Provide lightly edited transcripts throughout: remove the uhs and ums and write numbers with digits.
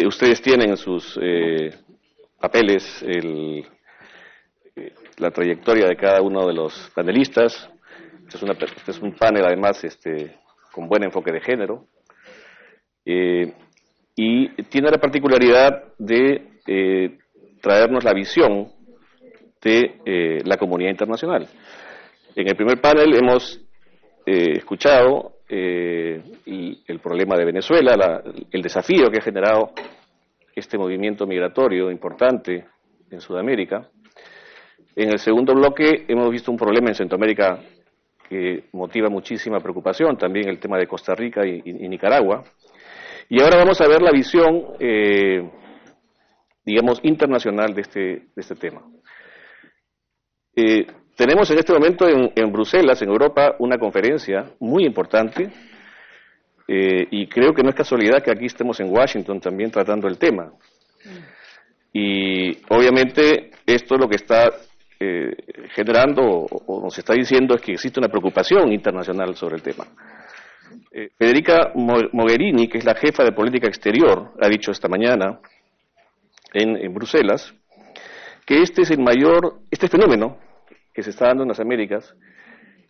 Ustedes tienen en sus papeles la trayectoria de cada uno de los panelistas. Este es un panel, además, con buen enfoque de género. Y tiene la particularidad de traernos la visión de la comunidad internacional. En el primer panel hemos escuchado el problema de Venezuela, el desafío que ha generado este movimiento migratorio importante en Sudamérica. En el segundo bloque hemos visto un problema en Centroamérica que motiva muchísima preocupación, también el tema de Costa Rica y Nicaragua. Y ahora vamos a ver la visión, digamos, internacional de este tema. Tenemos en este momento en Bruselas, en Europa, una conferencia muy importante, y creo que no es casualidad que aquí estemos en Washington también tratando el tema. Y obviamente esto lo que está generando o nos está diciendo es que existe una preocupación internacional sobre el tema. Federica Mogherini, que es la jefa de política exterior, ha dicho esta mañana en Bruselas que este fenómeno que se está dando en las Américas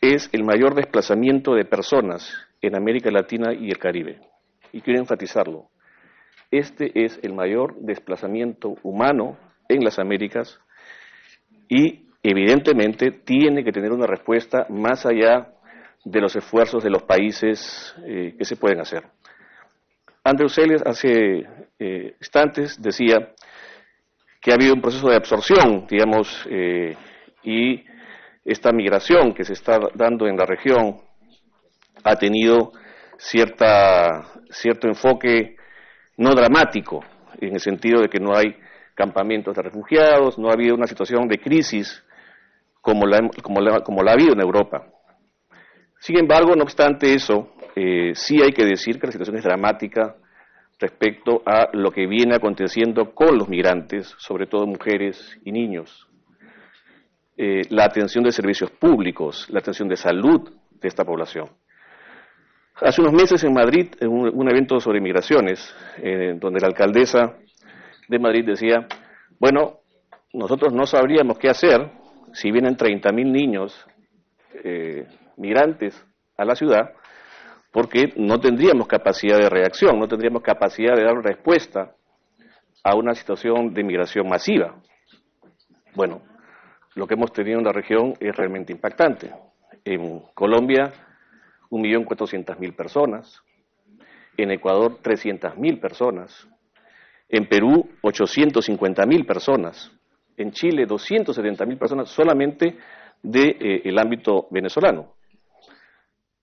es el mayor desplazamiento de personas en América Latina y el Caribe. Y quiero enfatizarlo. Este es el mayor desplazamiento humano en las Américas y evidentemente tiene que tener una respuesta más allá de los esfuerzos de los países que se pueden hacer. Andrew Sellers hace instantes decía que ha habido un proceso de absorción, digamos, y esta migración que se está dando en la región ha tenido cierto enfoque no dramático, en el sentido de que no hay campamentos de refugiados, no ha habido una situación de crisis como la ha habido en Europa. Sin embargo, no obstante eso, sí hay que decir que la situación es dramática respecto a lo que viene aconteciendo con los migrantes, sobre todo mujeres y niños. La atención de servicios públicos, la atención de salud de esta población. Hace unos meses en Madrid, en un evento sobre migraciones, donde la alcaldesa de Madrid decía, bueno, nosotros no sabríamos qué hacer si vienen 30.000 niños migrantes a la ciudad, porque no tendríamos capacidad de reacción, no tendríamos capacidad de dar respuesta a una situación de migración masiva. Bueno, lo que hemos tenido en la región es realmente impactante. En Colombia, 1.400.000 personas. En Ecuador, 300.000 personas. En Perú, 850.000 personas. En Chile, 270.000 personas solamente del ámbito venezolano.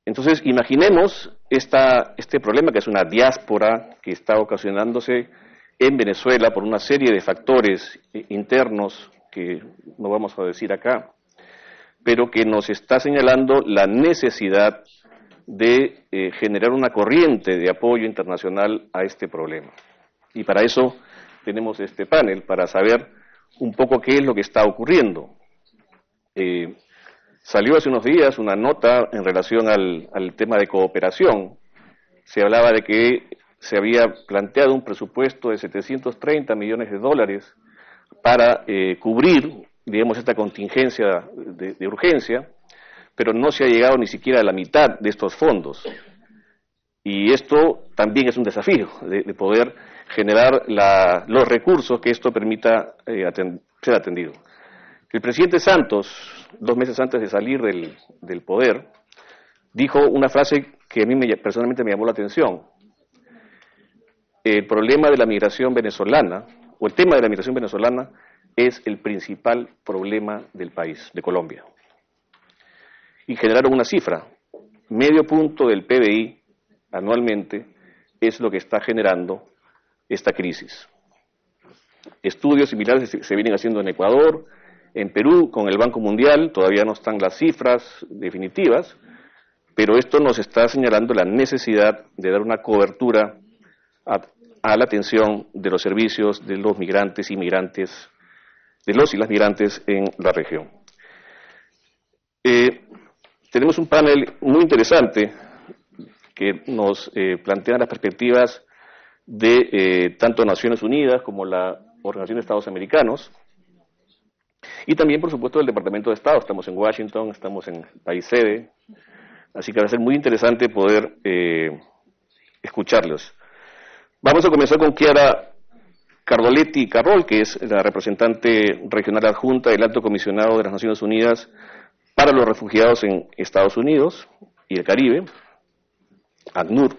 Entonces, imaginemos este problema, que es una diáspora que está ocasionándose en Venezuela por una serie de factores internos que no vamos a decir acá, pero que nos está señalando la necesidad de generar una corriente de apoyo internacional a este problema. Y para eso tenemos este panel, para saber un poco qué es lo que está ocurriendo. Salió hace unos días una nota en relación al tema de cooperación. Se hablaba de que se había planteado un presupuesto de 730 millones de dólares para cubrir, digamos, esta contingencia de urgencia, pero no se ha llegado ni siquiera a la mitad de estos fondos. Y esto también es un desafío, de poder generar los recursos que esto permita ser atendido. El presidente Santos, 2 meses antes de salir del poder, dijo una frase que a mí personalmente me llamó la atención. El problema de la migración venezolana, o el tema de la migración venezolana, es el principal problema del país, de Colombia. Y generaron una cifra, 0,5 punto del PBI anualmente es lo que está generando esta crisis. Estudios similares se vienen haciendo en Ecuador, en Perú, con el Banco Mundial, todavía no están las cifras definitivas, pero esto nos está señalando la necesidad de dar una cobertura a la atención de los servicios de los migrantes y migrantes, de los y las migrantes en la región. Tenemos un panel muy interesante que nos plantea las perspectivas de tanto Naciones Unidas como la Organización de Estados Americanos, y también, por supuesto, del Departamento de Estado. Estamos en Washington, estamos en país sede, así que va a ser muy interesante poder escucharlos. Vamos a comenzar con Chiara Cardoletti Carroll, que es la representante regional adjunta del Alto Comisionado de las Naciones Unidas para los Refugiados en Estados Unidos y el Caribe, ACNUR,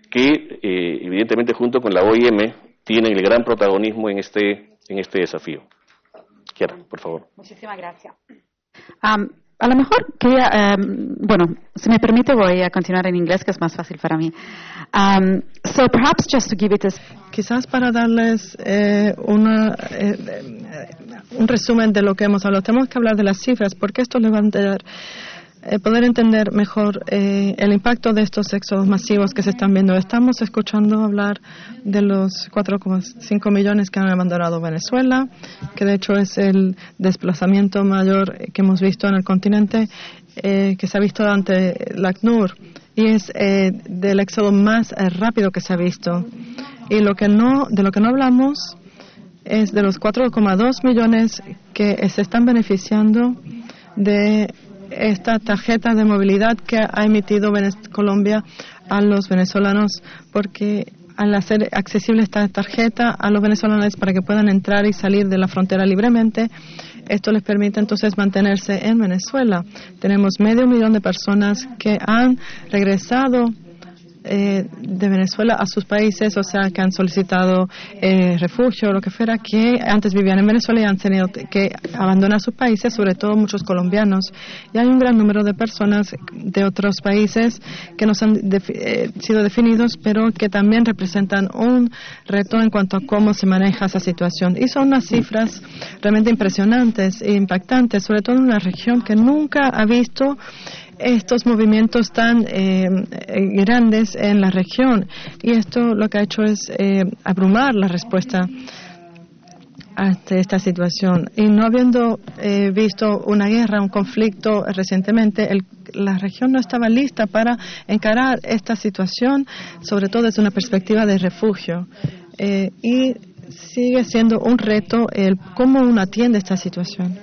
que evidentemente junto con la OIM tienen el gran protagonismo en este desafío. Chiara, por favor. Muchísimas gracias. A lo mejor quería, bueno, si me permite voy a continuar en inglés, que es más fácil para mí. So perhaps just to give it a... Quizás para darles un resumen de lo que hemos hablado. Tenemos que hablar de las cifras, porque esto les va a poder entender mejor el impacto de estos éxodos masivos que se están viendo. Estamos escuchando hablar de los 4,5 millones que han abandonado Venezuela, que de hecho es el desplazamiento mayor que hemos visto en el continente, que se ha visto ante la ACNUR, y es del éxodo más rápido que se ha visto. Y de lo que no hablamos es de los 4,2 millones que se están beneficiando de esta tarjeta de movilidad que ha emitido Colombia a los venezolanos, porque al hacer accesible esta tarjeta a los venezolanos para que puedan entrar y salir de la frontera libremente, esto les permite entonces mantenerse en Venezuela. Tenemos 500,000 de personas que han regresado de Venezuela a sus países, o sea, que han solicitado refugio o lo que fuera, que antes vivían en Venezuela y han tenido que abandonar sus países, sobre todo muchos colombianos. Y hay un gran número de personas de otros países que nos han sido definidos, pero que también representan un reto en cuanto a cómo se maneja esa situación. Y son unas cifras realmente impresionantes e impactantes, sobre todo en una región que nunca ha visto estos movimientos tan grandes en la región, y esto lo que ha hecho es abrumar la respuesta ante esta situación. Y no habiendo visto una guerra, un conflicto recientemente, la región no estaba lista para encarar esta situación, sobre todo desde una perspectiva de refugio. Y sigue siendo un reto el cómo uno atiende esta situación.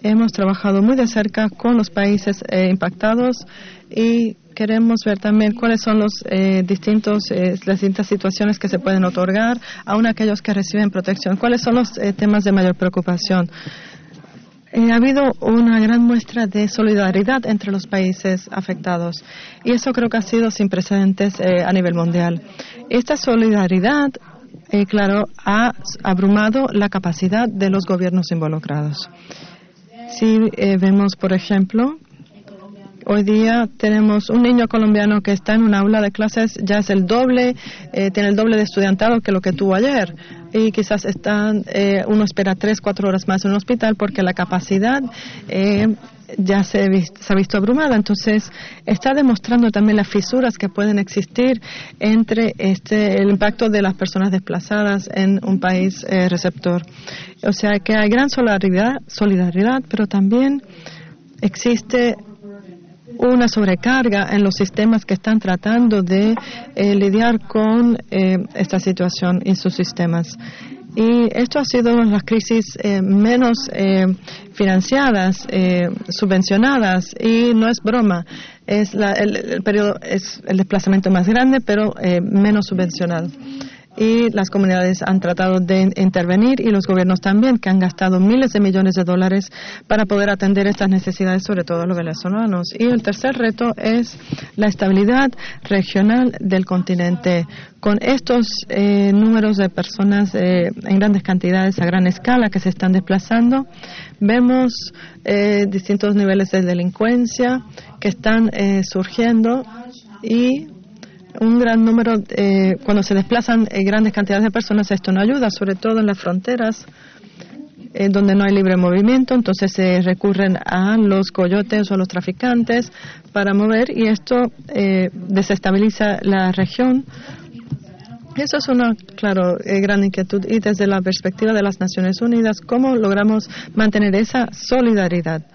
Hemos trabajado muy de cerca con los países impactados y queremos ver también cuáles son las distintas situaciones que se pueden otorgar, aun aquellos que reciben protección. ¿Cuáles son los temas de mayor preocupación? Ha habido una gran muestra de solidaridad entre los países afectados, y eso creo que ha sido sin precedentes a nivel mundial. Esta solidaridad, claro, ha abrumado la capacidad de los gobiernos involucrados. Si vemos, por ejemplo, hoy día tenemos un niño colombiano que está en un aula de clases, ya es el doble, tiene el doble de estudiantado que lo que tuvo ayer. Y quizás uno espera 3-4 horas más en un hospital porque la capacidad ya se ha visto abrumada. Entonces, está demostrando también las fisuras que pueden existir entre el impacto de las personas desplazadas en un país receptor. O sea que hay gran solidaridad, pero también existe una sobrecarga en los sistemas que están tratando de lidiar con esta situación en sus sistemas. Y esto ha sido una de las crisis menos financiadas, subvencionadas, y no es broma. Es el periodo, es el desplazamiento más grande, pero menos subvencionado. Y las comunidades han tratado de intervenir, y los gobiernos también, que han gastado miles de millones de dólares para poder atender estas necesidades, sobre todo los venezolanos. Y el tercer reto es la estabilidad regional del continente. Con estos números de personas en grandes cantidades, a gran escala, que se están desplazando, vemos distintos niveles de delincuencia que están surgiendo, y un gran número, cuando se desplazan grandes cantidades de personas, esto no ayuda, sobre todo en las fronteras donde no hay libre movimiento. Entonces se recurren a los coyotes o a los traficantes para mover, y esto desestabiliza la región. Eso es una, claro, gran inquietud, y desde la perspectiva de las Naciones Unidas, ¿cómo logramos mantener esa solidaridad?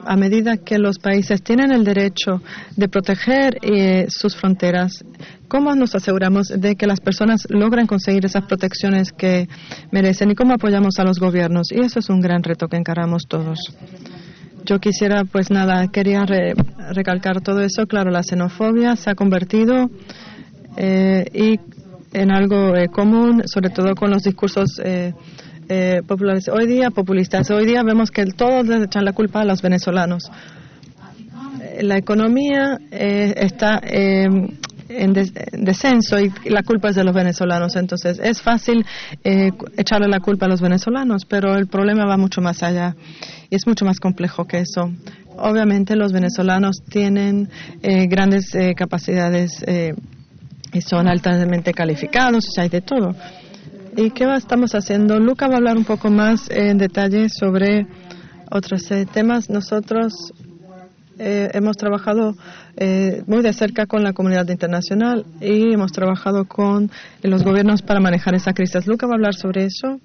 a medida que los países tienen el derecho de proteger sus fronteras, ¿cómo nos aseguramos de que las personas logran conseguir esas protecciones que merecen y cómo apoyamos a los gobiernos? Y eso es un gran reto que encaramos todos. Yo quisiera, quería recalcar todo eso. Claro, la xenofobia se ha convertido y en algo común, sobre todo con los discursos populares populistas. Hoy día vemos que todos les echan la culpa a los venezolanos. La economía está en descenso y la culpa es de los venezolanos. Entonces, es fácil echarle la culpa a los venezolanos, pero el problema va mucho más allá y es mucho más complejo que eso. Obviamente, los venezolanos tienen grandes capacidades y son altamente calificados, o sea, hay de todo. ¿Y qué estamos haciendo? Luca va a hablar un poco más en detalle sobre otros temas. Nosotros hemos trabajado muy de cerca con la comunidad internacional y hemos trabajado con los gobiernos para manejar esa crisis. Luca va a hablar sobre eso,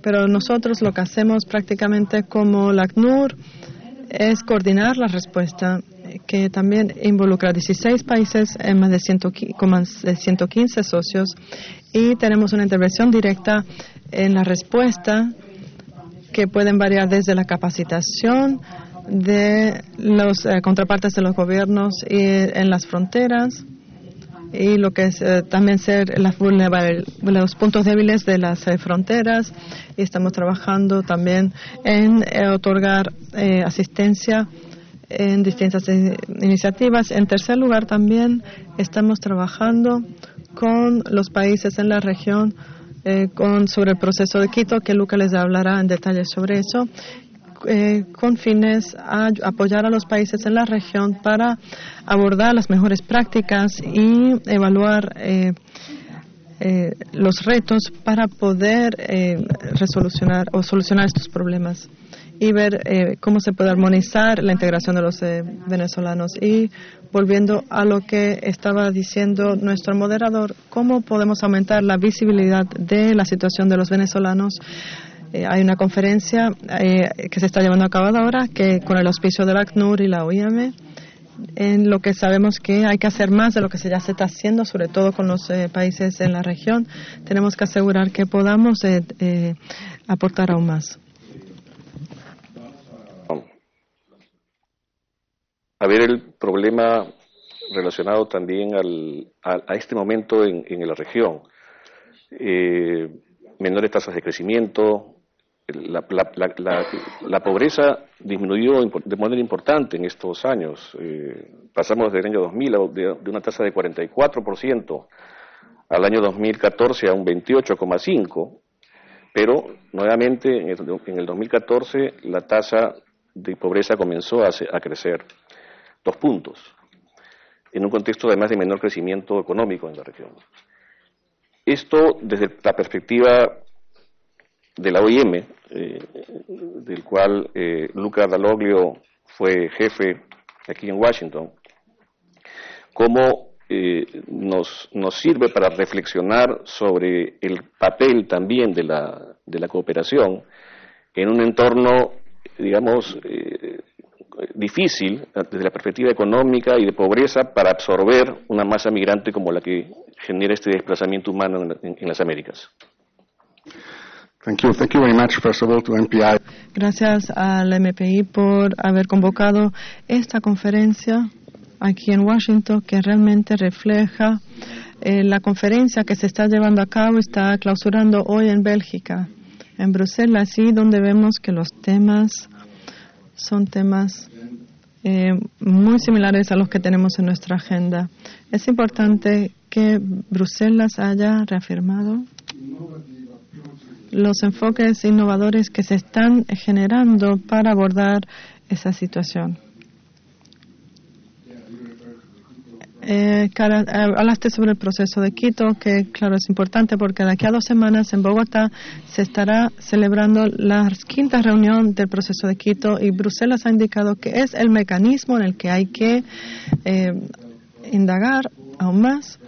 pero nosotros lo que hacemos prácticamente como la ACNUR es coordinar la respuesta, que también involucra 16 países con más de 115 socios, y tenemos una intervención directa en la respuesta que pueden variar desde la capacitación de los contrapartes de los gobiernos y en las fronteras, y lo que es también ser los puntos débiles de las fronteras, y estamos trabajando también en otorgar asistencia en distintas iniciativas. En tercer lugar, también estamos trabajando con los países en la región sobre el proceso de Quito, que Luca les hablará en detalle sobre eso, con fines a apoyar a los países en la región para abordar las mejores prácticas y evaluar los retos para poder solucionar estos problemas y ver cómo se puede armonizar la integración de los venezolanos. Y volviendo a lo que estaba diciendo nuestro moderador, ¿cómo podemos aumentar la visibilidad de la situación de los venezolanos? Hay una conferencia que se está llevando a cabo ahora, que con el auspicio de la ACNUR y la OIM, en lo que sabemos que hay que hacer más de lo que ya se está haciendo, sobre todo con los países en la región. Tenemos que asegurar que podamos aportar aún más. A ver el problema relacionado también a este momento en la región. Menores tasas de crecimiento, la pobreza disminuyó de manera importante en estos años. Pasamos desde el año 2000 de una tasa de 44% al año 2014 a un 28,5%, pero nuevamente en el 2014 la tasa de pobreza comenzó a crecer 2 puntos, en un contexto además de menor crecimiento económico en la región. Esto desde la perspectiva de la OIM, del cual Luca Dalloglio fue jefe aquí en Washington, cómo nos sirve para reflexionar sobre el papel también de la cooperación en un entorno, digamos, difícil desde la perspectiva económica y de pobreza para absorber una masa migrante como la que genera este desplazamiento humano en las Américas. Thank you very much, first of all, to MPI. Gracias al MPI por haber convocado esta conferencia aquí en Washington, que realmente refleja la conferencia que se está llevando a cabo, está clausurando hoy en Bélgica, en Bruselas, y donde vemos que los temas son temas muy similares a los que tenemos en nuestra agenda. Es importante que Bruselas haya reafirmado los enfoques innovadores que se están generando para abordar esa situación. Hablaste sobre el proceso de Quito, que claro es importante porque de aquí a 2 semanas en Bogotá se estará celebrando la 5ª reunión del proceso de Quito, y Bruselas ha indicado que es el mecanismo en el que hay que indagar aún más.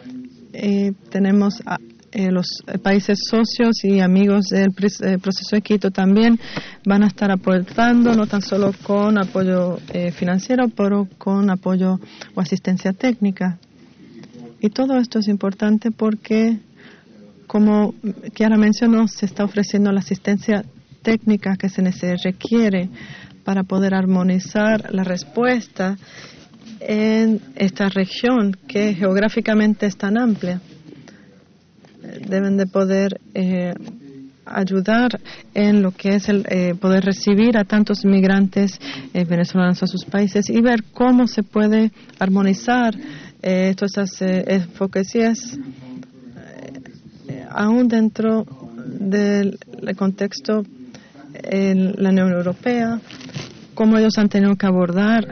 Tenemos los países socios y amigos del proceso de Quito también van a estar aportando, no tan solo con apoyo financiero, pero con apoyo o asistencia técnica. Y todo esto es importante porque, como Kiara mencionó, se está ofreciendo la asistencia técnica que se requiere para poder armonizar la respuesta en esta región que geográficamente es tan amplia. Deben de poder ayudar en lo que es el poder recibir a tantos migrantes venezolanos a sus países y ver cómo se puede armonizar todas esas enfoques aún dentro del contexto en la Unión Europea, cómo ellos han tenido que abordar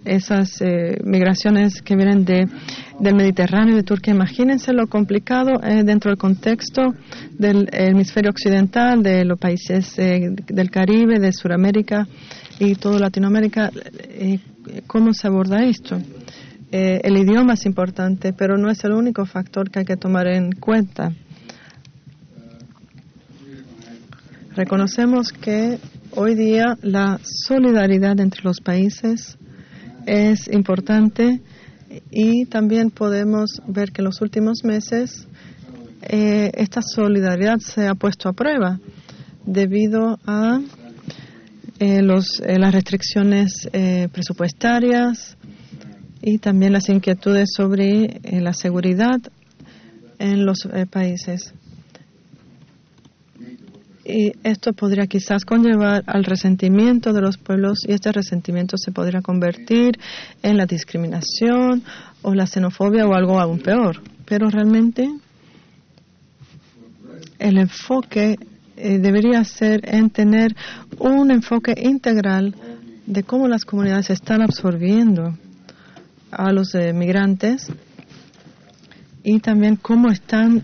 esas migraciones que vienen del Mediterráneo y de Turquía. Imagínense lo complicado dentro del contexto del hemisferio occidental, de los países del Caribe, de Sudamérica y toda Latinoamérica. ¿Cómo se aborda esto? El idioma es importante, pero no es el único factor que hay que tomar en cuenta. Reconocemos que hoy día la solidaridad entre los países es importante y también podemos ver que en los últimos meses esta solidaridad se ha puesto a prueba debido a las restricciones presupuestarias y también las inquietudes sobre la seguridad en los países. Y esto podría quizás conllevar al resentimiento de los pueblos y este resentimiento se podría convertir en la discriminación o la xenofobia o algo aún peor. Pero realmente el enfoque debería ser en tener un enfoque integral de cómo las comunidades están absorbiendo a los migrantes y también cómo están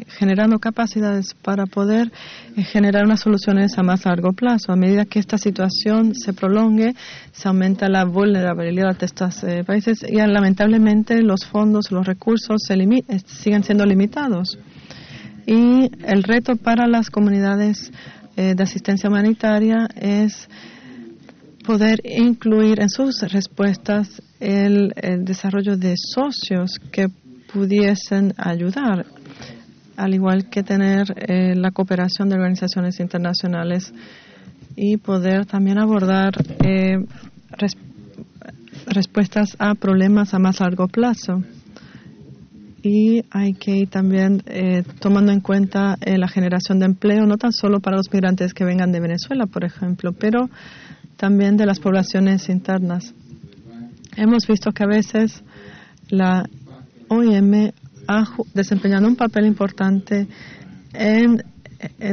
generando capacidades para poder generar unas soluciones a más largo plazo. A medida que esta situación se prolongue, se aumenta la vulnerabilidad de estos países y lamentablemente los fondos, los recursos siguen siendo limitados. Y el reto para las comunidades de asistencia humanitaria es poder incluir en sus respuestas el desarrollo de socios que pudiesen ayudar, al igual que tener la cooperación de organizaciones internacionales y poder también abordar respuestas a problemas a más largo plazo. Y hay que ir también tomando en cuenta la generación de empleo, no tan solo para los migrantes que vengan de Venezuela, por ejemplo, pero también de las poblaciones internas. Hemos visto que a veces la OIM ha desempeñado un papel importante en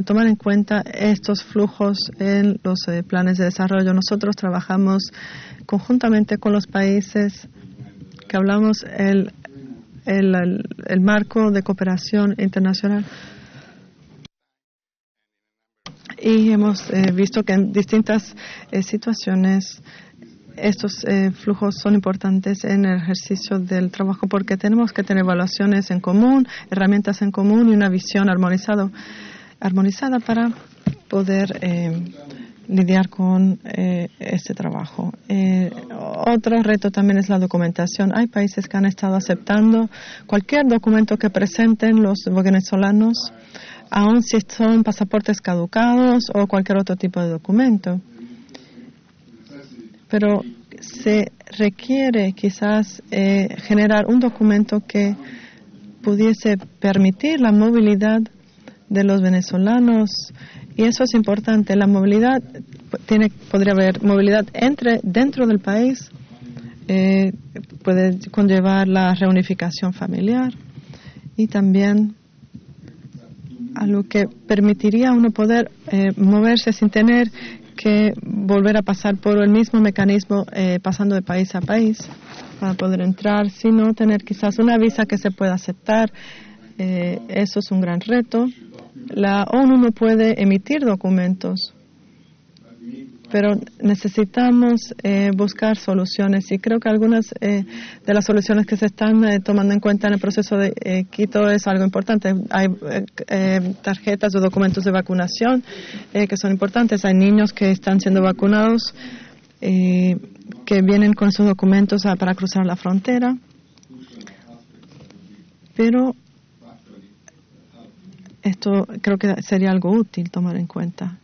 tomar en cuenta estos flujos en los planes de desarrollo. Nosotros trabajamos conjuntamente con los países que hablamos el marco de cooperación internacional y hemos visto que en distintas situaciones estos flujos son importantes en el ejercicio del trabajo porque tenemos que tener evaluaciones en común, herramientas en común y una visión armonizada para poder lidiar con este trabajo. Otro reto también es la documentación. Hay países que han estado aceptando cualquier documento que presenten los venezolanos, aun si son pasaportes caducados o cualquier otro tipo de documento. Pero se requiere quizás generar un documento que pudiese permitir la movilidad de los venezolanos y eso es importante. La movilidad podría haber movilidad dentro del país, puede conllevar la reunificación familiar y también a lo que permitiría a uno poder moverse sin tener que volver a pasar por el mismo mecanismo pasando de país a país para poder entrar, sino tener quizás una visa que se pueda aceptar. Eso es un gran reto. La ONU no puede emitir documentos pero necesitamos buscar soluciones, y creo que algunas de las soluciones que se están tomando en cuenta en el proceso de Quito es algo importante. Hay tarjetas o documentos de vacunación que son importantes. Hay niños que están siendo vacunados que vienen con sus documentos para cruzar la frontera, pero esto creo que sería algo útil tomar en cuenta.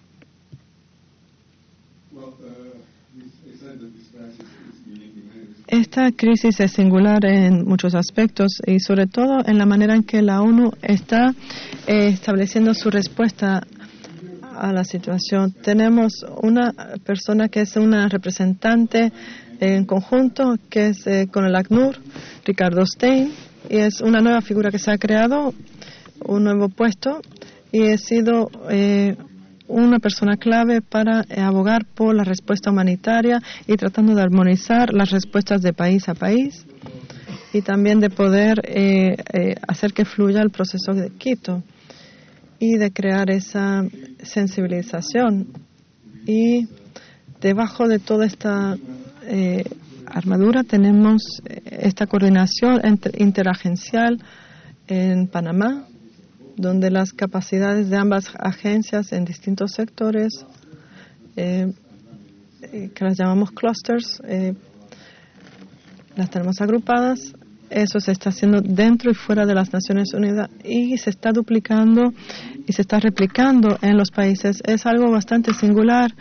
Esta crisis es singular en muchos aspectos, y sobre todo en la manera en que la ONU está estableciendo su respuesta a la situación. Tenemos una persona que es una representante en conjunto, que es con el ACNUR, Ricardo Stein, y es una nueva figura que se ha creado, un nuevo puesto, y he sido una persona clave para abogar por la respuesta humanitaria y tratando de armonizar las respuestas de país a país, y también de poder hacer que fluya el proceso de Quito y de crear esa sensibilización. Y debajo de toda esta armadura tenemos esta coordinación interagencial en Panamá, donde las capacidades de ambas agencias en distintos sectores, que las llamamos clusters, las tenemos agrupadas. Eso se está haciendo dentro y fuera de las Naciones Unidas, y se está duplicando y se está replicando en los países. Es algo bastante singular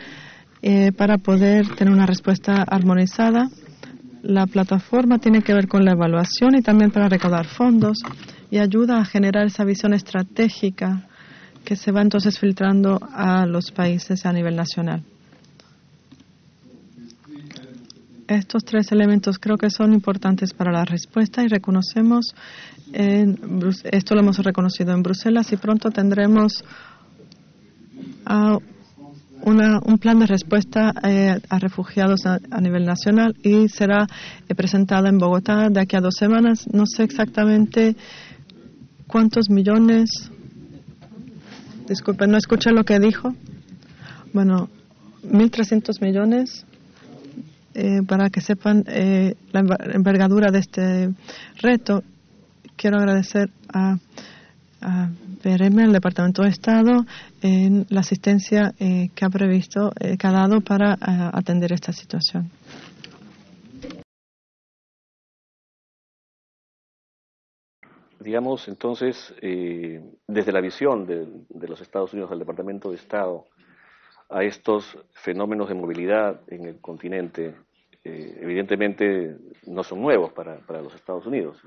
para poder tener una respuesta armonizada. La plataforma tiene que ver con la evaluación y también para recaudar fondos, y ayuda a generar esa visión estratégica que se va entonces filtrando a los países a nivel nacional. Estos tres elementos creo que son importantes para la respuesta, y reconocemos, esto lo hemos reconocido en Bruselas, y pronto tendremos un plan de respuesta a refugiados a nivel nacional, y será presentado en Bogotá de aquí a 2 semanas. No sé exactamente cuántos millones. Disculpen, no escuché lo que dijo. Bueno, 1.300 millones. Para que sepan la envergadura de este reto. Quiero agradecer a PRM, al Departamento de Estado, en la asistencia que ha previsto, que ha dado para atender esta situación. Digamos, entonces, desde la visión de los Estados Unidos, del Departamento de Estado, a estos fenómenos de movilidad en el continente, evidentemente no son nuevos para los Estados Unidos.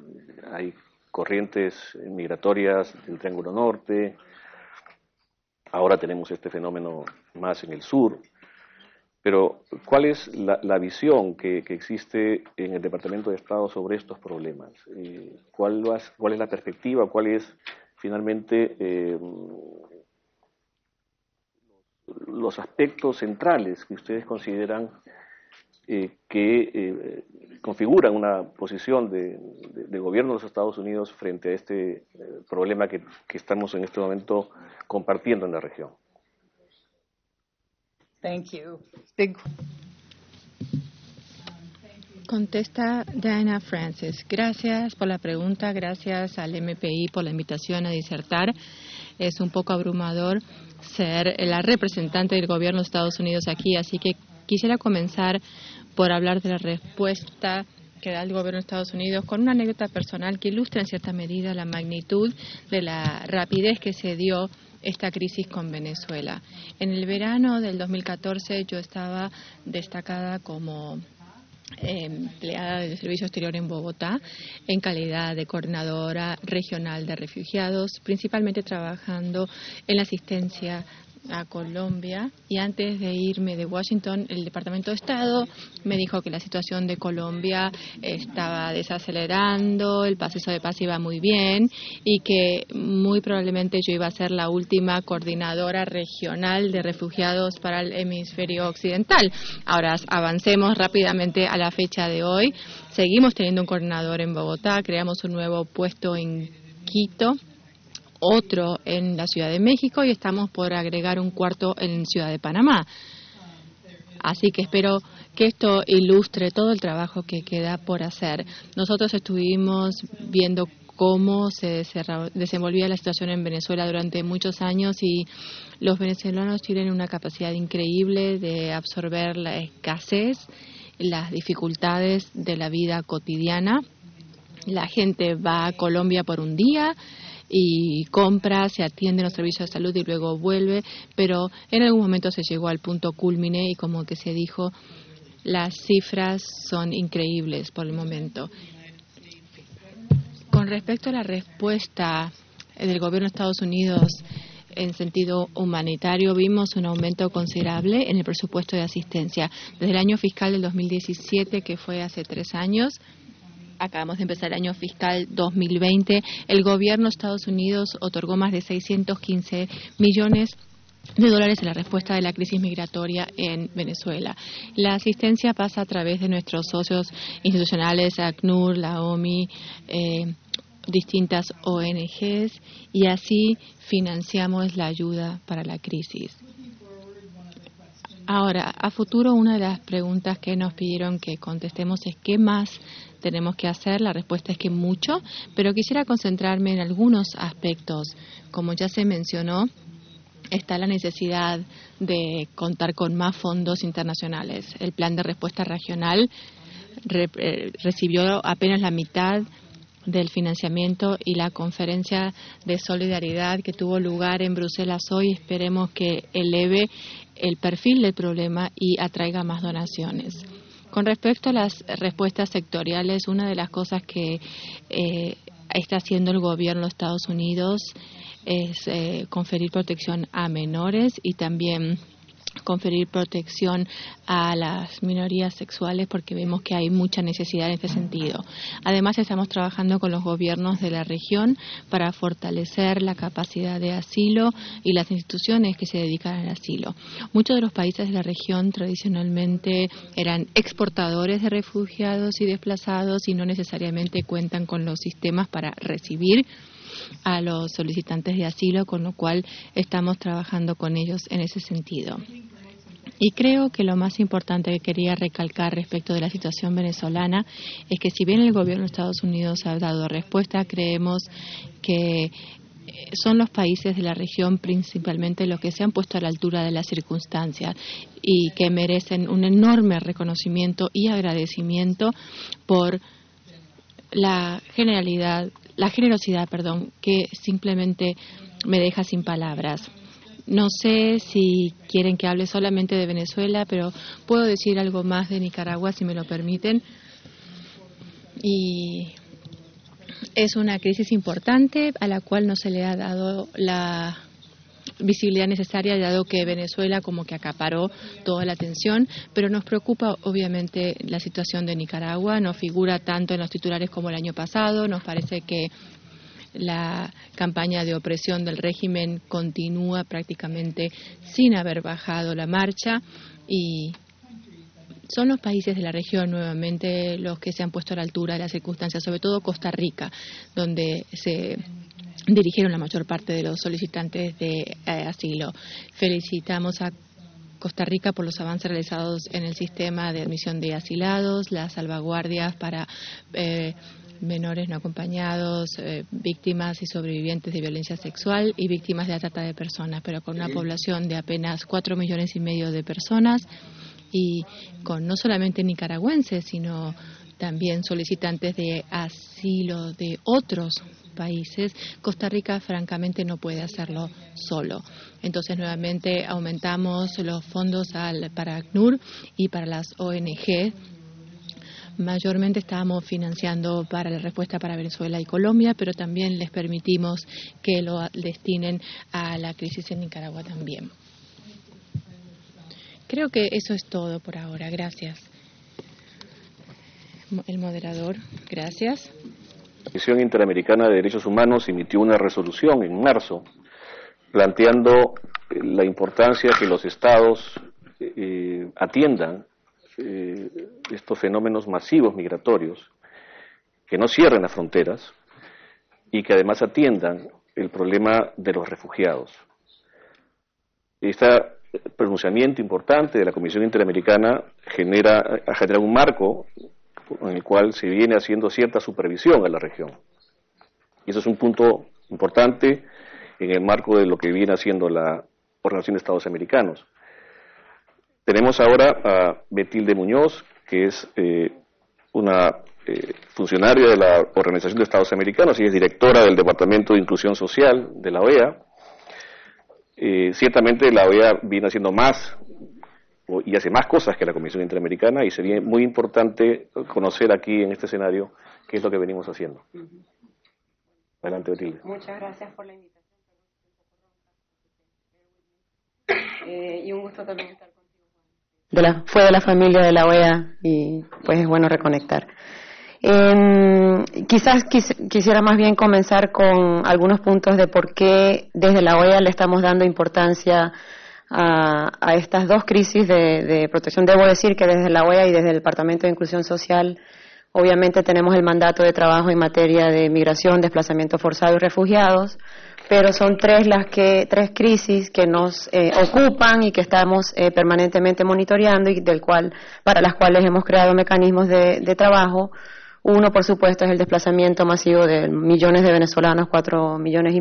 Hay corrientes migratorias del Triángulo Norte, ahora tenemos este fenómeno más en el sur, pero ¿cuál es la visión que existe en el Departamento de Estado sobre estos problemas? ¿Cuál es la perspectiva? ¿Cuál es finalmente los aspectos centrales que ustedes consideran que configuran una posición de gobierno de los Estados Unidos frente a este problema que estamos en este momento compartiendo en la región? Thank you. Contesta Diana Francis. Gracias por la pregunta, gracias al MPI por la invitación a disertar. Es un poco abrumador ser la representante del gobierno de Estados Unidos aquí, así que quisiera comenzar por hablar de la respuesta que da el gobierno de Estados Unidos con una anécdota personal que ilustra en cierta medida la magnitud de la rapidez que se dio esta crisis con Venezuela. En el verano del 2014 yo estaba destacada como empleada del Servicio Exterior en Bogotá en calidad de coordinadora regional de refugiados, principalmente trabajando en la asistencia a Colombia, y antes de irme de Washington, el Departamento de Estado me dijo que la situación de Colombia estaba desacelerando, el proceso de paz iba muy bien y que muy probablemente yo iba a ser la última coordinadora regional de refugiados para el hemisferio occidental. Ahora avancemos rápidamente a la fecha de hoy. Seguimos teniendo un coordinador en Bogotá, creamos un nuevo puesto en Quito, otro en la Ciudad de México, y estamos por agregar un cuarto en Ciudad de Panamá. Así que espero que esto ilustre todo el trabajo que queda por hacer. Nosotros estuvimos viendo cómo se desenvolvía la situación en Venezuela durante muchos años y los venezolanos tienen una capacidad increíble de absorber la escasez, las dificultades de la vida cotidiana. La gente va a Colombia por un día y compra, se atiende en los servicios de salud y luego vuelve, pero en algún momento se llegó al punto cúlmine y como que se dijo, las cifras son increíbles por el momento. Con respecto a la respuesta del gobierno de Estados Unidos en sentido humanitario, vimos un aumento considerable en el presupuesto de asistencia. Desde el año fiscal del 2017, que fue hace 3 años, acabamos de empezar el año fiscal 2020, el gobierno de Estados Unidos otorgó más de 615 millones de dólares en la respuesta de la crisis migratoria en Venezuela. La asistencia pasa a través de nuestros socios institucionales, ACNUR, la OMI, distintas ONGs, y así financiamos la ayuda para la crisis. Ahora, a futuro, una de las preguntas que nos pidieron que contestemos es ¿qué más tenemos que hacer? La respuesta es que mucho, pero quisiera concentrarme en algunos aspectos. Como ya se mencionó, está la necesidad de contar con más fondos internacionales. El plan de respuesta regional recibió apenas la mitad del financiamiento y la conferencia de solidaridad que tuvo lugar en Bruselas hoy, esperemos que eleve el perfil del problema y atraiga más donaciones. Con respecto a las respuestas sectoriales, una de las cosas que está haciendo el gobierno de Estados Unidos es conferir protección a menores y también conferir protección a las minorías sexuales porque vemos que hay mucha necesidad en este sentido. Además, estamos trabajando con los gobiernos de la región para fortalecer la capacidad de asilo y las instituciones que se dedican al asilo. Muchos de los países de la región tradicionalmente eran exportadores de refugiados y desplazados y no necesariamente cuentan con los sistemas para recibir a los solicitantes de asilo, con lo cual estamos trabajando con ellos en ese sentido. Y creo que lo más importante que quería recalcar respecto de la situación venezolana es que si bien el gobierno de Estados Unidos ha dado respuesta, creemos que son los países de la región principalmente los que se han puesto a la altura de las circunstancias y que merecen un enorme reconocimiento y agradecimiento por la generosidad, que simplemente me deja sin palabras. No sé si quieren que hable solamente de Venezuela, pero puedo decir algo más de Nicaragua, si me lo permiten. Y es una crisis importante a la cual no se le ha dado la visibilidad necesaria, dado que Venezuela como que acaparó toda la atención, pero nos preocupa obviamente la situación de Nicaragua, no figura tanto en los titulares como el año pasado, nos parece que la campaña de opresión del régimen continúa prácticamente sin haber bajado la marcha y son los países de la región nuevamente los que se han puesto a la altura de las circunstancias, sobre todo Costa Rica, donde se dirigieron la mayor parte de los solicitantes de asilo. Felicitamos a Costa Rica por los avances realizados en el sistema de admisión de asilados, las salvaguardias para menores no acompañados, víctimas y sobrevivientes de violencia sexual y víctimas de la trata de personas, pero con una población de apenas 4,5 millones de personas y con no solamente nicaragüenses, sino también solicitantes de asilo de otros países, Costa Rica francamente no puede hacerlo solo. Entonces nuevamente aumentamos los fondos para ACNUR y para las ONG. Mayormente estamos financiando para la respuesta para Venezuela y Colombia, pero también les permitimos que lo destinen a la crisis en Nicaragua también. Creo que eso es todo por ahora. Gracias. El moderador, gracias. La Comisión Interamericana de Derechos Humanos emitió una resolución en marzo planteando la importancia que los estados atiendan estos fenómenos masivos migratorios, que no cierren las fronteras y que además atiendan el problema de los refugiados. Esta pronunciamiento importante de la Comisión Interamericana ha generado un marco en el cual se viene haciendo cierta supervisión en la región. Y eso es un punto importante en el marco de lo que viene haciendo la Organización de Estados Americanos. Tenemos ahora a Betilde Muñoz, que es una funcionaria de la Organización de Estados Americanos y es directora del Departamento de Inclusión Social de la OEA. Ciertamente la OEA viene haciendo más y hace más cosas que la Comisión Interamericana, y sería muy importante conocer aquí en este escenario qué es lo que venimos haciendo. Adelante, Betilde. Muchas gracias por la invitación. Y un gusto también estar contigo. Fue de la familia de la OEA y pues es bueno reconectar. Quizás quisiera más bien comenzar con algunos puntos de por qué desde la OEA le estamos dando importancia a estas dos crisis de protección. Debo decir que desde la OEA y desde el Departamento de Inclusión Social, obviamente tenemos el mandato de trabajo en materia de migración, desplazamiento forzado y refugiados, pero son tres crisis que nos ocupan y que estamos permanentemente monitoreando y para las cuales hemos creado mecanismos de trabajo. Uno, por supuesto, es el desplazamiento masivo de millones de venezolanos, 4,5 millones.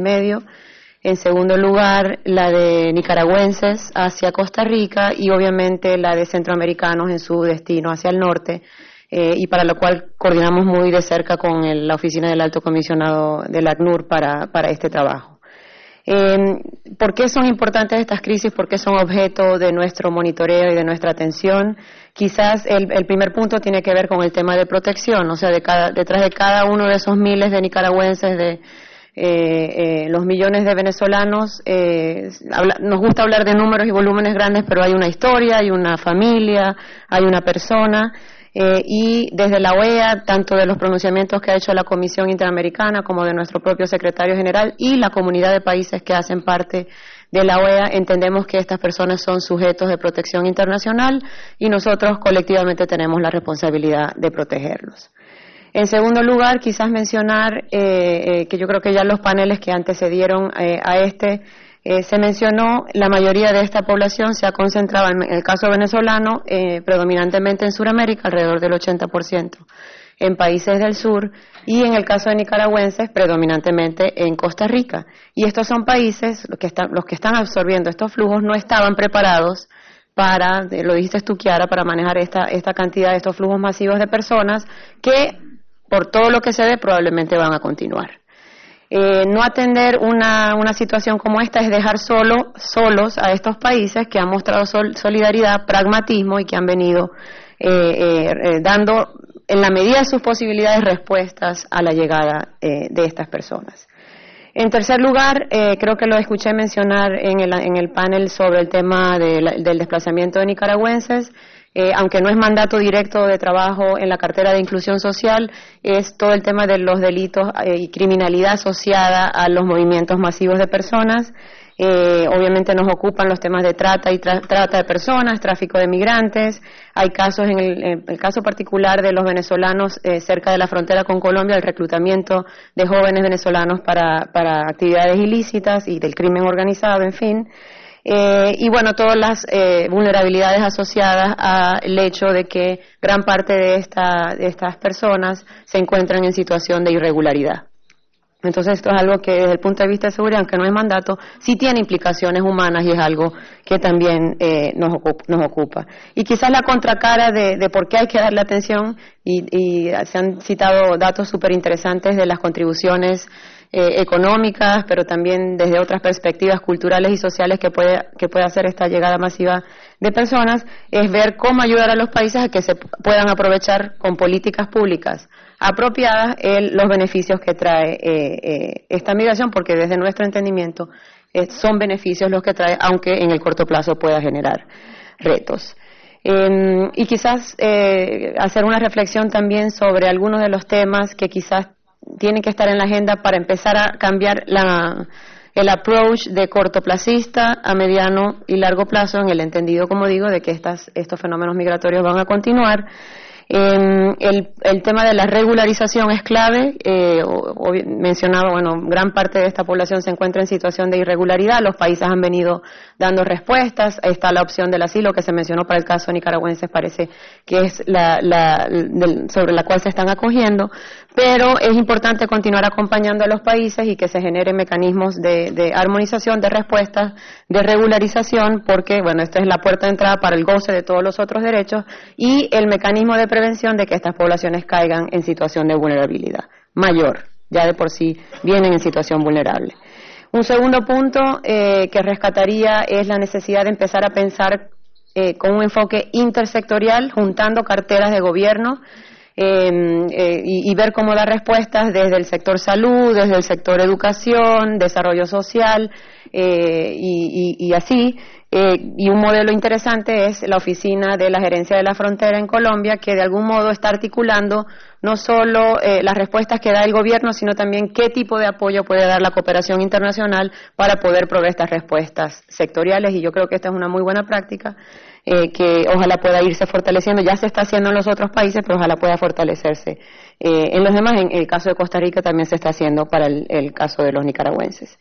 En segundo lugar, la de nicaragüenses hacia Costa Rica y obviamente la de centroamericanos en su destino hacia el norte, y para lo cual coordinamos muy de cerca con la oficina del Alto Comisionado del ACNUR para este trabajo. ¿Por qué son importantes estas crisis? ¿Por qué son objeto de nuestro monitoreo y de nuestra atención? Quizás el primer punto tiene que ver con el tema de protección, o sea, detrás de cada uno de esos miles de nicaragüenses, de los millones de venezolanos, nos gusta hablar de números y volúmenes grandes, pero hay una historia, hay una familia, hay una persona. Y desde la OEA, tanto de los pronunciamientos que ha hecho la Comisión Interamericana como de nuestro propio secretario general y la comunidad de países que hacen parte de la OEA, entendemos que estas personas son sujetos de protección internacional y nosotros colectivamente tenemos la responsabilidad de protegerlos. En segundo lugar, quizás mencionar que yo creo que ya los paneles que antecedieron a se mencionó, la mayoría de esta población se ha concentrado, en el caso venezolano, predominantemente en Sudamérica, alrededor del 80%, en países del sur, y en el caso de nicaragüenses, predominantemente en Costa Rica. Y estos son países, los que están absorbiendo estos flujos, no estaban preparados para, lo dijiste tú, Kiara, para manejar esta cantidad de estos flujos masivos de personas que, por todo lo que se ve, probablemente van a continuar. No atender una situación como esta es dejar solos a estos países que han mostrado solidaridad, pragmatismo y que han venido dando, en la medida de sus posibilidades, respuestas a la llegada de estas personas. En tercer lugar, creo que lo escuché mencionar en el panel sobre el tema del desplazamiento de nicaragüenses. Aunque no es mandato directo de trabajo en la cartera de inclusión social, es todo el tema de los delitos y criminalidad asociada a los movimientos masivos de personas. Obviamente nos ocupan los temas de trata de personas, tráfico de migrantes. Hay casos, en el caso particular de los venezolanos cerca de la frontera con Colombia, el reclutamiento de jóvenes venezolanos para actividades ilícitas y del crimen organizado, en fin. Y bueno, todas las vulnerabilidades asociadas al hecho de que gran parte de estas personas se encuentran en situación de irregularidad. Entonces esto es algo que desde el punto de vista de seguridad, aunque no es mandato, sí tiene implicaciones humanas y es algo que también nos ocupa. Y quizás la contracara de por qué hay que darle atención, y se han citado datos súper interesantes de las contribuciones económicas, pero también desde otras perspectivas culturales y sociales que puede hacer esta llegada masiva de personas, es ver cómo ayudar a los países a que se puedan aprovechar con políticas públicas apropiadas los beneficios que trae esta migración, porque desde nuestro entendimiento son beneficios los que trae, aunque en el corto plazo pueda generar retos. Y quizás hacer una reflexión también sobre algunos de los temas que quizás tienen que estar en la agenda para empezar a cambiar el approach de cortoplacista a mediano y largo plazo, en el entendido, como digo, de que estos fenómenos migratorios van a continuar. El tema de la regularización es clave. Mencionaba, gran parte de esta población se encuentra en situación de irregularidad. Los países han venido dando respuestas. Está la opción del asilo que se mencionó para el caso nicaragüense, parece que es sobre la cual se están acogiendo. Pero es importante continuar acompañando a los países y que se generen mecanismos de armonización, de respuestas, de regularización, porque, esta es la puerta de entrada para el goce de todos los otros derechos y el mecanismo de prevención de que estas poblaciones caigan en situación de vulnerabilidad mayor. Ya de por sí vienen en situación vulnerable. Un segundo punto que rescataría es la necesidad de empezar a pensar con un enfoque intersectorial, juntando carteras de gobierno, y ver cómo dar respuestas desde el sector salud, desde el sector educación, desarrollo social, y así. Y un modelo interesante es la Oficina de la Gerencia de la Frontera en Colombia, que de algún modo está articulando no solo las respuestas que da el gobierno, sino también qué tipo de apoyo puede dar la cooperación internacional para poder proveer estas respuestas sectoriales, y yo creo que esta es una muy buena práctica que ojalá pueda irse fortaleciendo. Ya se está haciendo en los otros países, pero ojalá pueda fortalecerse en los demás. En el caso de Costa Rica también se está haciendo para el caso de los nicaragüenses.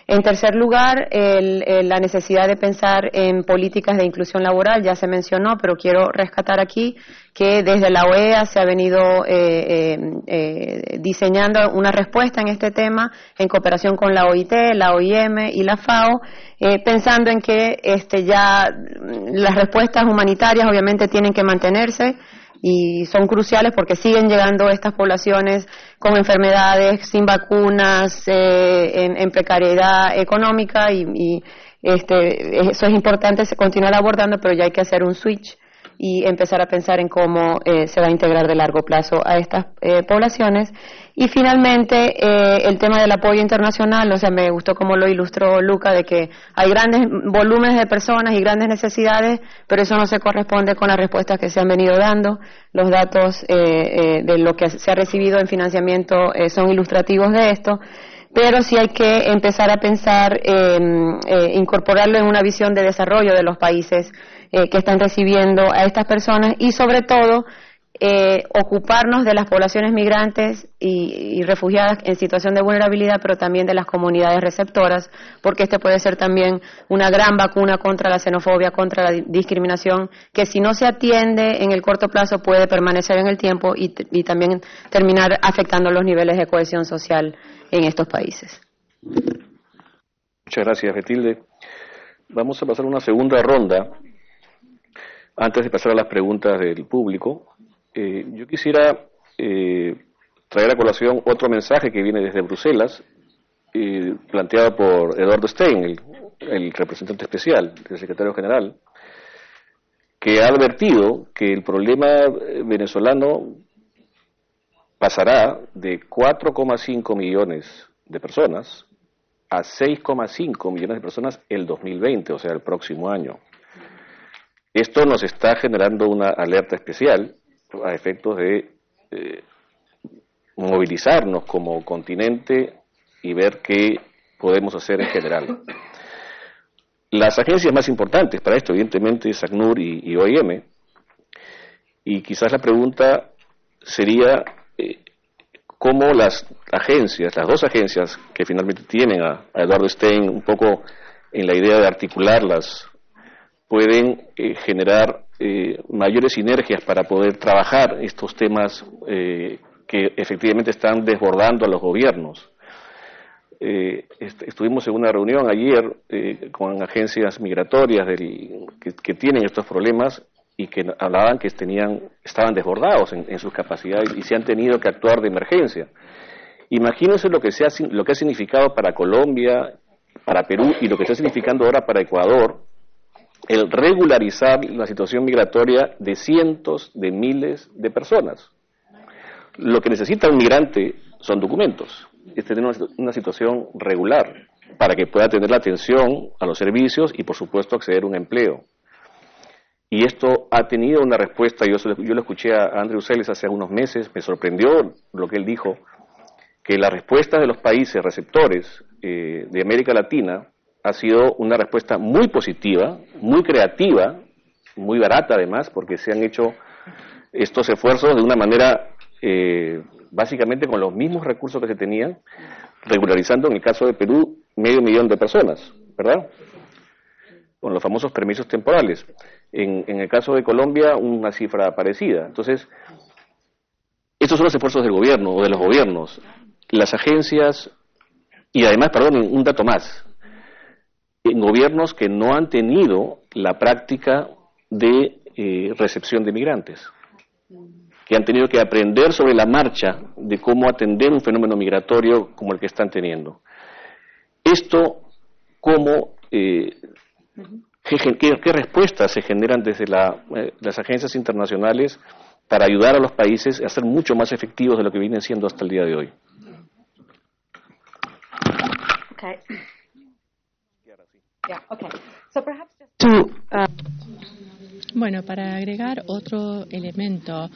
En tercer lugar, la necesidad de pensar en políticas de inclusión laboral, ya se mencionó, pero quiero rescatar aquí que desde la OEA se ha venido diseñando una respuesta en este tema en cooperación con la OIT, la OIM y la FAO, pensando en que ya las respuestas humanitarias obviamente tienen que mantenerse y son cruciales porque siguen llegando estas poblaciones con enfermedades, sin vacunas, en precariedad económica y eso es importante continuar abordando, pero ya hay que hacer un switch y empezar a pensar en cómo se va a integrar de largo plazo a estas poblaciones. Y finalmente, el tema del apoyo internacional, me gustó cómo lo ilustró Luca, de que hay grandes volúmenes de personas y grandes necesidades, pero eso no se corresponde con las respuestas que se han venido dando. Los datos de lo que se ha recibido en financiamiento son ilustrativos de esto, pero sí hay que empezar a pensar, incorporarlo en una visión de desarrollo de los países que están recibiendo a estas personas y sobre todo ocuparnos de las poblaciones migrantes y refugiadas en situación de vulnerabilidad, pero también de las comunidades receptoras, porque puede ser también una gran vacuna contra la xenofobia, contra la discriminación, que si no se atiende en el corto plazo puede permanecer en el tiempo y también terminar afectando los niveles de cohesión social en estos países. Muchas gracias, Betilde. Vamos a pasar a una segunda ronda. Antes de pasar a las preguntas del público, yo quisiera traer a colación otro mensaje que viene desde Bruselas, planteado por Eduardo Stein, el representante especial del secretario general, que ha advertido que el problema venezolano pasará de 4,5 millones de personas a 6,5 millones de personas el 2020, o sea, el próximo año. Esto nos está generando una alerta especial a efectos de movilizarnos como continente y ver qué podemos hacer en general. Las agencias más importantes para esto, evidentemente, es ACNUR y OIM, y quizás la pregunta sería cómo las dos agencias que finalmente tienen a Eduardo Stein un poco en la idea de articularlas, pueden generar mayores sinergias para poder trabajar estos temas que efectivamente están desbordando a los gobiernos. Estuvimos en una reunión ayer con agencias migratorias que tienen estos problemas y que hablaban que estaban desbordados en sus capacidades y se han tenido que actuar de emergencia. Imagínense lo que ha significado para Colombia, para Perú y lo que está significando ahora para Ecuador, el regularizar la situación migratoria de cientos de miles de personas. Lo que necesita un migrante son documentos, es tener una situación regular para que pueda tener la atención a los servicios y, por supuesto, acceder a un empleo. Y esto ha tenido una respuesta. Yo lo escuché a Andrew Celes hace unos meses, me sorprendió lo que él dijo, que la respuesta de los países receptores de América Latina ha sido una respuesta muy positiva, muy creativa, muy barata además, porque se han hecho estos esfuerzos de una manera básicamente con los mismos recursos que se tenían, regularizando en el caso de Perú 500.000 de personas, ¿verdad? Con los famosos permisos temporales. En el caso de Colombia, una cifra parecida. Entonces, estos son los esfuerzos del gobierno o de los gobiernos. Las agencias, y además, perdón, un dato más, en gobiernos que no han tenido la práctica de recepción de migrantes, que han tenido que aprender sobre la marcha de cómo atender un fenómeno migratorio como el que están teniendo. Esto, ¿cómo, qué respuestas se generan desde las agencias internacionales para ayudar a los países a ser mucho más efectivos de lo que vienen siendo hasta el día de hoy? Okay. Yeah, okay. So perhaps just to Bueno, para agregar otro elemento,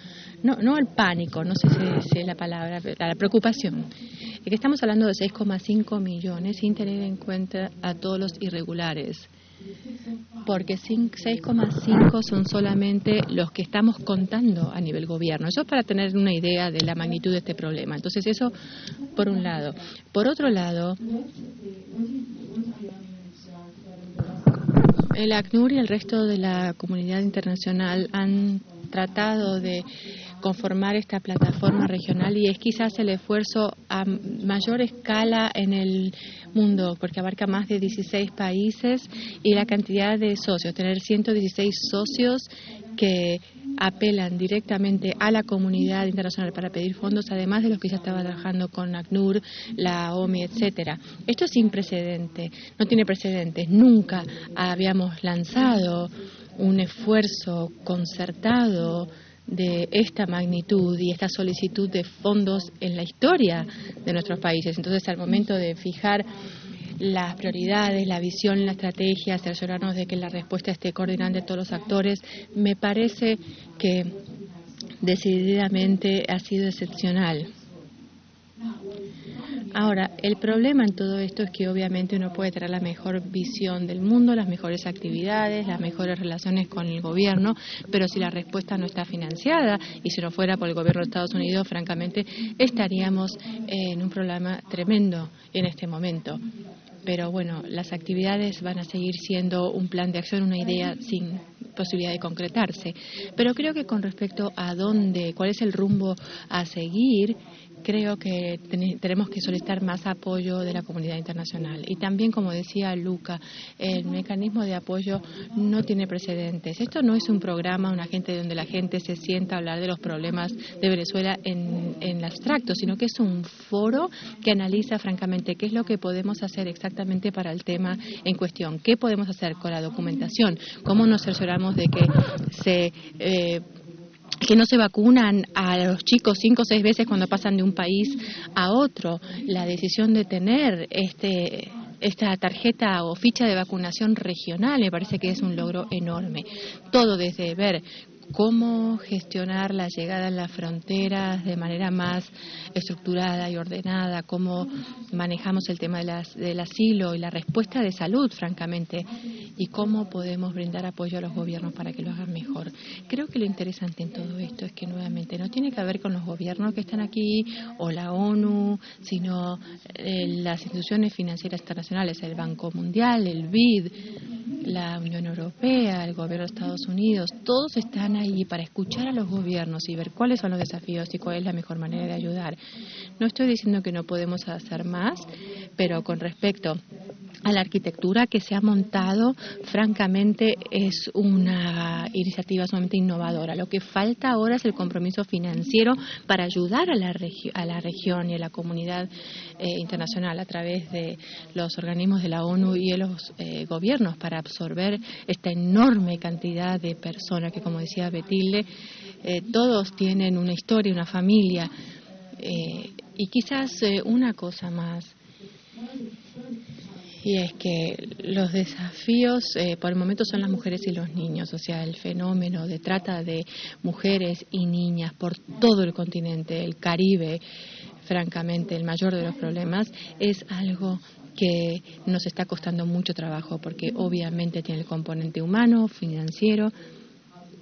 no al pánico, no sé si es la palabra, a la preocupación, es que estamos hablando de 6,5 millones sin tener en cuenta a todos los irregulares, porque 6,5 son solamente los que estamos contando a nivel gobierno. Eso es para tener una idea de la magnitud de este problema. Entonces eso por un lado. Por otro lado, el ACNUR y el resto de la comunidad internacional han tratado de conformar esta plataforma regional y es quizás el esfuerzo a mayor escala en el mundo porque abarca más de 16 países y la cantidad de socios, tener 116 socios que apelan directamente a la comunidad internacional para pedir fondos, además de los que ya estaban trabajando con ACNUR, la OMI, etcétera. Esto es sin precedente, no tiene precedentes. Nunca habíamos lanzado un esfuerzo concertado de esta magnitud y esta solicitud de fondos en la historia de nuestros países. Entonces, al momento de fijar las prioridades, la visión, la estrategia, cerciorarnos de que la respuesta esté coordinada de todos los actores, me parece que decididamente ha sido excepcional. Ahora, el problema en todo esto es que obviamente uno puede tener la mejor visión del mundo, las mejores actividades, las mejores relaciones con el gobierno, pero si la respuesta no está financiada y si no fuera por el gobierno de Estados Unidos, francamente, estaríamos en un problema tremendo en este momento. Pero bueno, las actividades van a seguir siendo un plan de acción, una idea sin posibilidad de concretarse. Pero creo que con respecto a cuál es el rumbo a seguir, creo que tenemos que solicitar más apoyo de la comunidad internacional. Y también, como decía Luca, el mecanismo de apoyo no tiene precedentes. Esto no es un programa, una gente donde la gente se sienta a hablar de los problemas de Venezuela en abstracto, sino que es un foro que analiza francamente qué es lo que podemos hacer exactamente para el tema en cuestión, qué podemos hacer con la documentación, cómo nos cercioramos de que no se vacunan a los chicos 5 o 6 veces cuando pasan de un país a otro. La decisión de tener esta tarjeta o ficha de vacunación regional me parece que es un logro enorme. Todo desde ver cómo gestionar la llegada a las fronteras de manera más estructurada y ordenada, cómo manejamos el tema del asilo y la respuesta de salud, francamente, y cómo podemos brindar apoyo a los gobiernos para que lo hagan mejor. Creo que lo interesante en todo esto es que nuevamente no tiene que ver con los gobiernos que están aquí o la ONU, sino las instituciones financieras internacionales, el Banco Mundial, el BID, la Unión Europea, el gobierno de Estados Unidos, todos están ahí para escuchar a los gobiernos y ver cuáles son los desafíos y cuál es la mejor manera de ayudar. No estoy diciendo que no podemos hacer más, pero con respecto a la arquitectura que se ha montado, francamente es una iniciativa sumamente innovadora. Lo que falta ahora es el compromiso financiero para ayudar a la región y a la comunidad internacional a través de los organismos de la ONU y de los gobiernos para absorber esta enorme cantidad de personas que, como decía Betilde, todos tienen una historia, una familia. Y quizás una cosa más, y es que los desafíos por el momento son las mujeres y los niños, o sea, el fenómeno de trata de mujeres y niñas por todo el continente, el Caribe, francamente, el mayor de los problemas, es algo que nos está costando mucho trabajo porque obviamente tiene el componente humano, financiero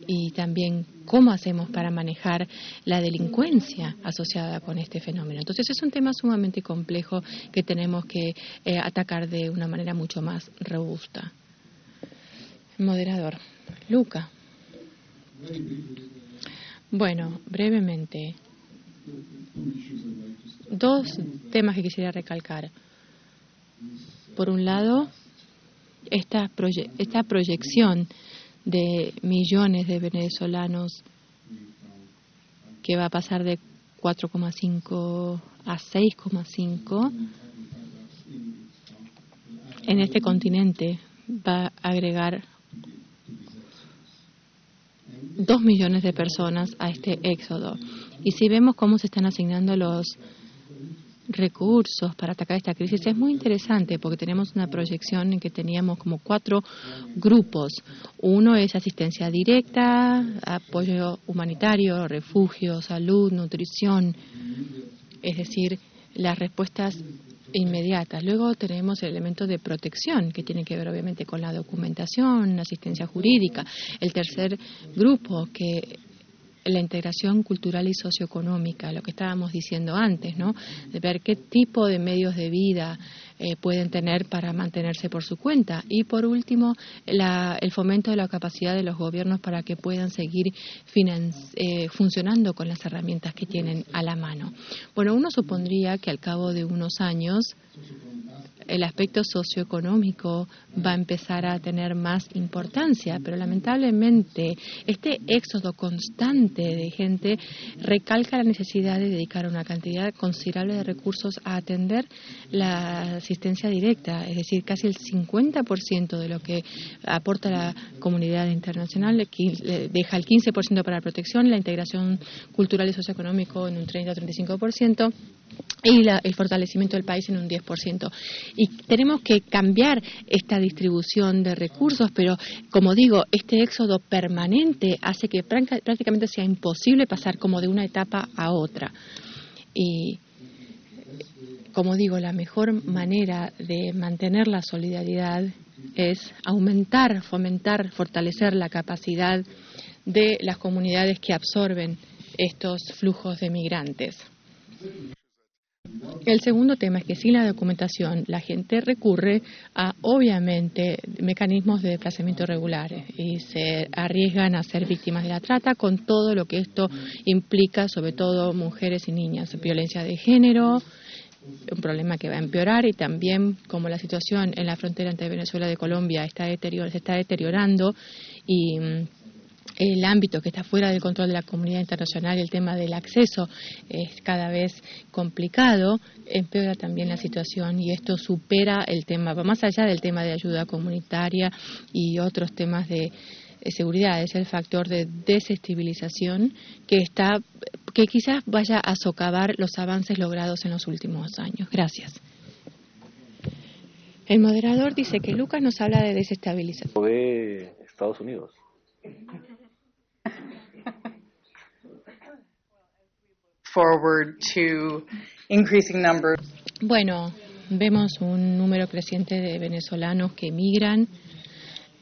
y también cómo hacemos para manejar la delincuencia asociada con este fenómeno. Entonces es un tema sumamente complejo que tenemos que atacar de una manera mucho más robusta. Moderador. Luca. Bueno, brevemente, dos temas que quisiera recalcar. Por un lado, esta proyección de millones de venezolanos que va a pasar de 4,5 a 6,5 en este continente va a agregar 2 millones de personas a este éxodo. Y si vemos cómo se están asignando los recursos para atacar esta crisis, es muy interesante porque tenemos una proyección en que teníamos como 4 grupos. Uno es asistencia directa, apoyo humanitario, refugio, salud, nutrición, es decir, las respuestas inmediatas. Luego tenemos el elemento de protección, que tiene que ver obviamente con la documentación, la asistencia jurídica. El tercer grupo, que la integración cultural y socioeconómica, lo que estábamos diciendo antes, ¿no? De ver qué tipo de medios de vida pueden tener para mantenerse por su cuenta. Y por último, el fomento de la capacidad de los gobiernos para que puedan seguir funcionando con las herramientas que tienen a la mano. Bueno, uno supondría que al cabo de unos años el aspecto socioeconómico va a empezar a tener más importancia, pero lamentablemente este éxodo constante de gente recalca la necesidad de dedicar una cantidad considerable de recursos a atender la asistencia directa, es decir, casi el 50% de lo que aporta la comunidad internacional deja el 15% para la protección, la integración cultural y socioeconómico en un 30 o 35%, y el fortalecimiento del país en un 10%. Y tenemos que cambiar esta distribución de recursos, pero como digo, este éxodo permanente hace que prácticamente sea imposible pasar como de una etapa a otra. Y como digo, la mejor manera de mantener la solidaridad es aumentar, fomentar, fortalecer la capacidad de las comunidades que absorben estos flujos de migrantes. El segundo tema es que sin la documentación la gente recurre a, obviamente, mecanismos de desplazamiento regulares y se arriesgan a ser víctimas de la trata con todo lo que esto implica, sobre todo mujeres y niñas, violencia de género, un problema que va a empeorar, y también como la situación en la frontera entre Venezuela y Colombia se está deteriorando y el ámbito que está fuera del control de la comunidad internacional, el tema del acceso es cada vez complicado, empeora también la situación, y esto supera el tema, va más allá del tema de ayuda comunitaria y otros temas de seguridad. Es el factor de desestabilización que quizás vaya a socavar los avances logrados en los últimos años. Gracias. El moderador dice que Lucas nos habla de desestabilización. De Estados Unidos. Forward to increasing numbers. Bueno, vemos un número creciente de venezolanos que emigran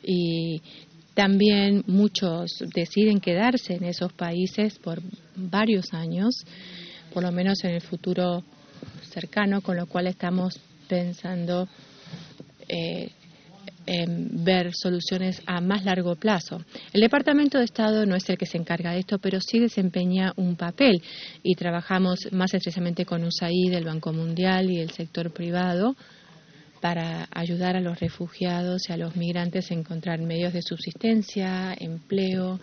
y también muchos deciden quedarse en esos países por varios años, por lo menos en el futuro cercano, con lo cual estamos pensando en ver soluciones a más largo plazo. El Departamento de Estado no es el que se encarga de esto, pero sí desempeña un papel, y trabajamos más estrechamente con USAID, el Banco Mundial y el sector privado para ayudar a los refugiados y a los migrantes a encontrar medios de subsistencia, empleo,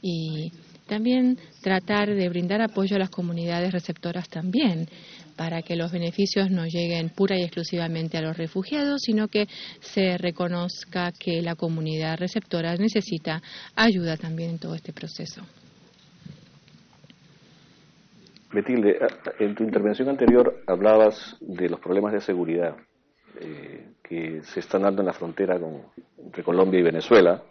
y también tratar de brindar apoyo a las comunidades receptoras también, para que los beneficios no lleguen pura y exclusivamente a los refugiados, sino que se reconozca que la comunidad receptora necesita ayuda también en todo este proceso. Betilde, en tu intervención anterior hablabas de los problemas de seguridad que se están dando en la frontera entre Colombia y Venezuela.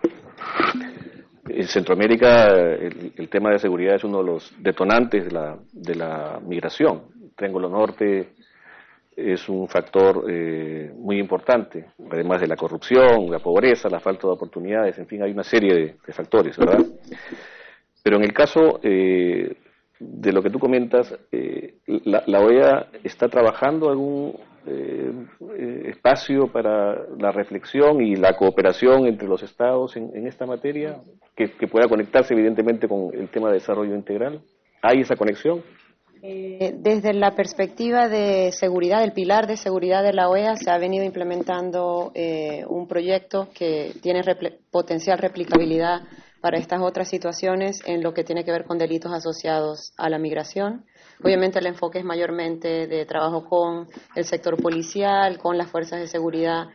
En Centroamérica el tema de seguridad es uno de los detonantes de la migración. Triángulo Norte, es un factor muy importante, además de la corrupción, la pobreza, la falta de oportunidades, en fin, hay una serie de factores, ¿verdad? Pero en el caso de lo que tú comentas, la OEA está trabajando algún espacio para la reflexión y la cooperación entre los estados en esta materia, que pueda conectarse evidentemente con el tema de desarrollo integral. ¿Hay esa conexión? Desde la perspectiva de seguridad, el pilar de seguridad de la OEA, se ha venido implementando un proyecto que tiene potencial replicabilidad para estas otras situaciones en lo que tiene que ver con delitos asociados a la migración. Obviamente el enfoque es mayormente de trabajo con el sector policial, con las fuerzas de seguridad,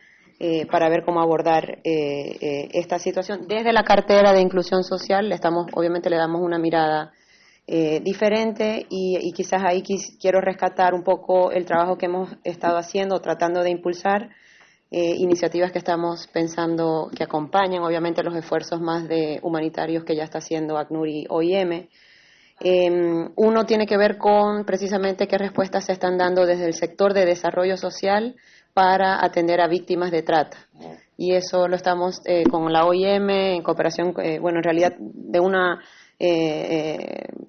para ver cómo abordar esta situación. Desde la cartera de inclusión social, obviamente le damos una mirada diferente y quizás ahí quiero rescatar un poco el trabajo que hemos estado haciendo, tratando de impulsar iniciativas que estamos pensando que acompañan obviamente los esfuerzos más de humanitarios que ya está haciendo ACNUR y OIM. Uno tiene que ver con precisamente qué respuestas se están dando desde el sector de desarrollo social para atender a víctimas de trata. Y eso lo estamos con la OIM en cooperación, en realidad de una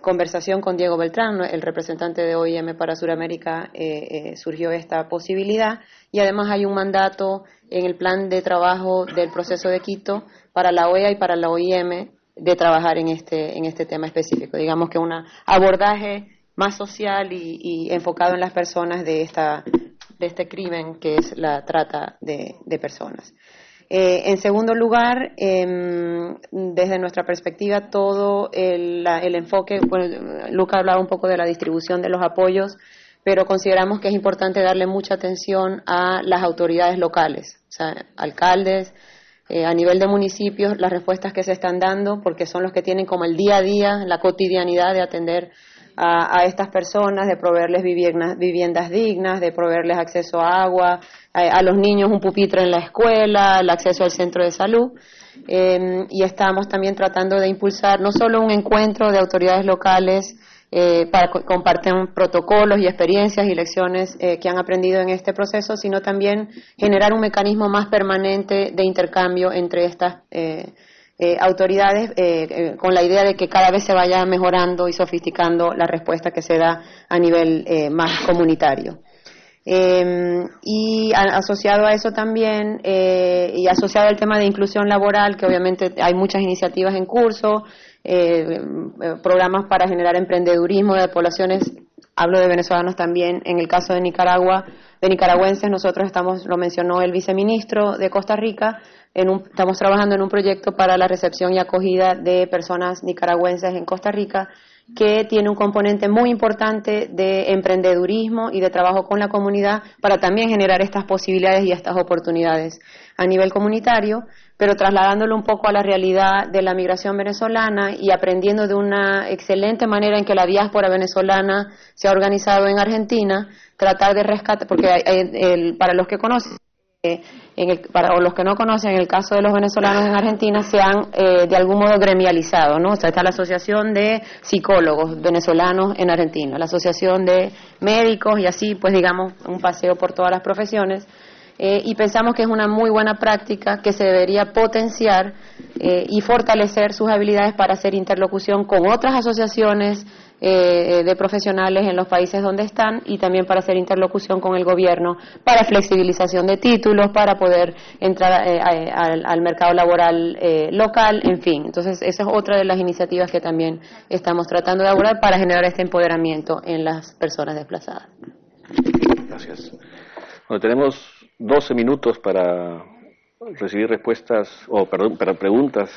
conversación con Diego Beltrán, el representante de OIM para Sudamérica, surgió esta posibilidad, y además hay un mandato en el plan de trabajo del proceso de Quito para la OEA y para la OIM de trabajar en este tema específico. Digamos que un abordaje más social y enfocado en las personas de este crimen que es la trata de personas. En segundo lugar, desde nuestra perspectiva, todo el enfoque, Luca hablaba un poco de la distribución de los apoyos, pero consideramos que es importante darle mucha atención a las autoridades locales, o sea, alcaldes, a nivel de municipios, las respuestas que se están dando, porque son los que tienen como el día a día, la cotidianidad de atender a estas personas, de proveerles viviendas dignas, de proveerles acceso a agua, a los niños un pupitre en la escuela, el acceso al centro de salud. Y estamos también tratando de impulsar no solo un encuentro de autoridades locales para compartir protocolos y experiencias y lecciones que han aprendido en este proceso, sino también generar un mecanismo más permanente de intercambio entre estas autoridades, con la idea de que cada vez se vaya mejorando y sofisticando la respuesta que se da a nivel más comunitario. Y asociado a eso también, y asociado al tema de inclusión laboral, que obviamente hay muchas iniciativas en curso, programas para generar emprendedurismo de poblaciones, hablo de venezolanos también. En el caso de Nicaragua, de nicaragüenses, nosotros lo mencionó el viceministro de Costa Rica, estamos trabajando en un proyecto para la recepción y acogida de personas nicaragüenses en Costa Rica, que tiene un componente muy importante de emprendedurismo y de trabajo con la comunidad para también generar estas posibilidades y estas oportunidades a nivel comunitario, pero trasladándolo un poco a la realidad de la migración venezolana y aprendiendo de una excelente manera en que la diáspora venezolana se ha organizado en Argentina, tratar de rescatar, porque para los que conocen, para los que no conocen, en el caso de los venezolanos en Argentina se han de algún modo gremializado, ¿no? O sea, está la Asociación de Psicólogos Venezolanos en Argentina, la Asociación de Médicos, y así, pues digamos, un paseo por todas las profesiones. Y pensamos que es una muy buena práctica que se debería potenciar y fortalecer sus habilidades para hacer interlocución con otras asociaciones de profesionales en los países donde están, y también para hacer interlocución con el gobierno para flexibilización de títulos, para poder entrar al mercado laboral local, en fin. Entonces, esa es otra de las iniciativas que también estamos tratando de abordar para generar este empoderamiento en las personas desplazadas. Gracias. Bueno, tenemos 12 minutos para recibir respuestas, para preguntas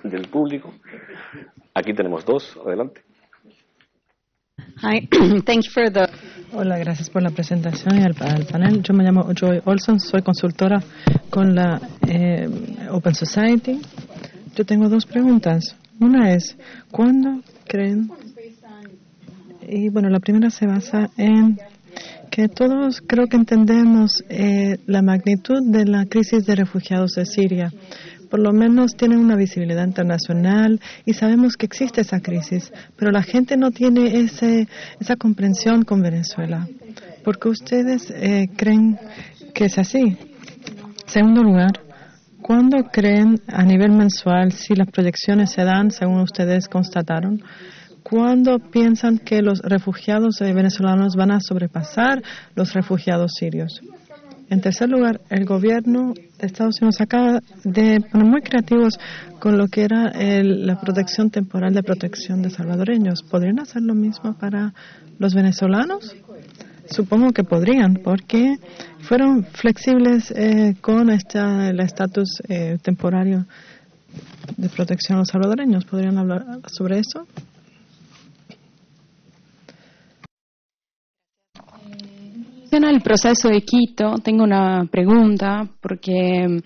del público. Aquí tenemos 2, adelante. Hi, thank you for the... Hola, gracias por la presentación y al panel. Yo me llamo Joy Olson, soy consultora con la Open Society. Yo tengo 2 preguntas. Una es, ¿cuándo creen? Y bueno, la primera se basa en que todos creo que entendemos la magnitud de la crisis de refugiados de Siria. Por lo menos tienen una visibilidad internacional y sabemos que existe esa crisis, pero la gente no tiene esa comprensión con Venezuela. ¿Por qué ustedes creen que es así? Segundo lugar, ¿cuándo creen a nivel mensual, si las proyecciones se dan según ustedes constataron, cuándo piensan que los refugiados venezolanos van a sobrepasar los refugiados sirios? En tercer lugar, el gobierno de Estados Unidos acaba de poner muy creativos con lo que era la protección temporal de protección de salvadoreños. ¿Podrían hacer lo mismo para los venezolanos? Supongo que podrían, porque fueron flexibles con el estatus temporario de protección a los salvadoreños. ¿Podrían hablar sobre eso? El proceso de Quito, tengo una pregunta, porque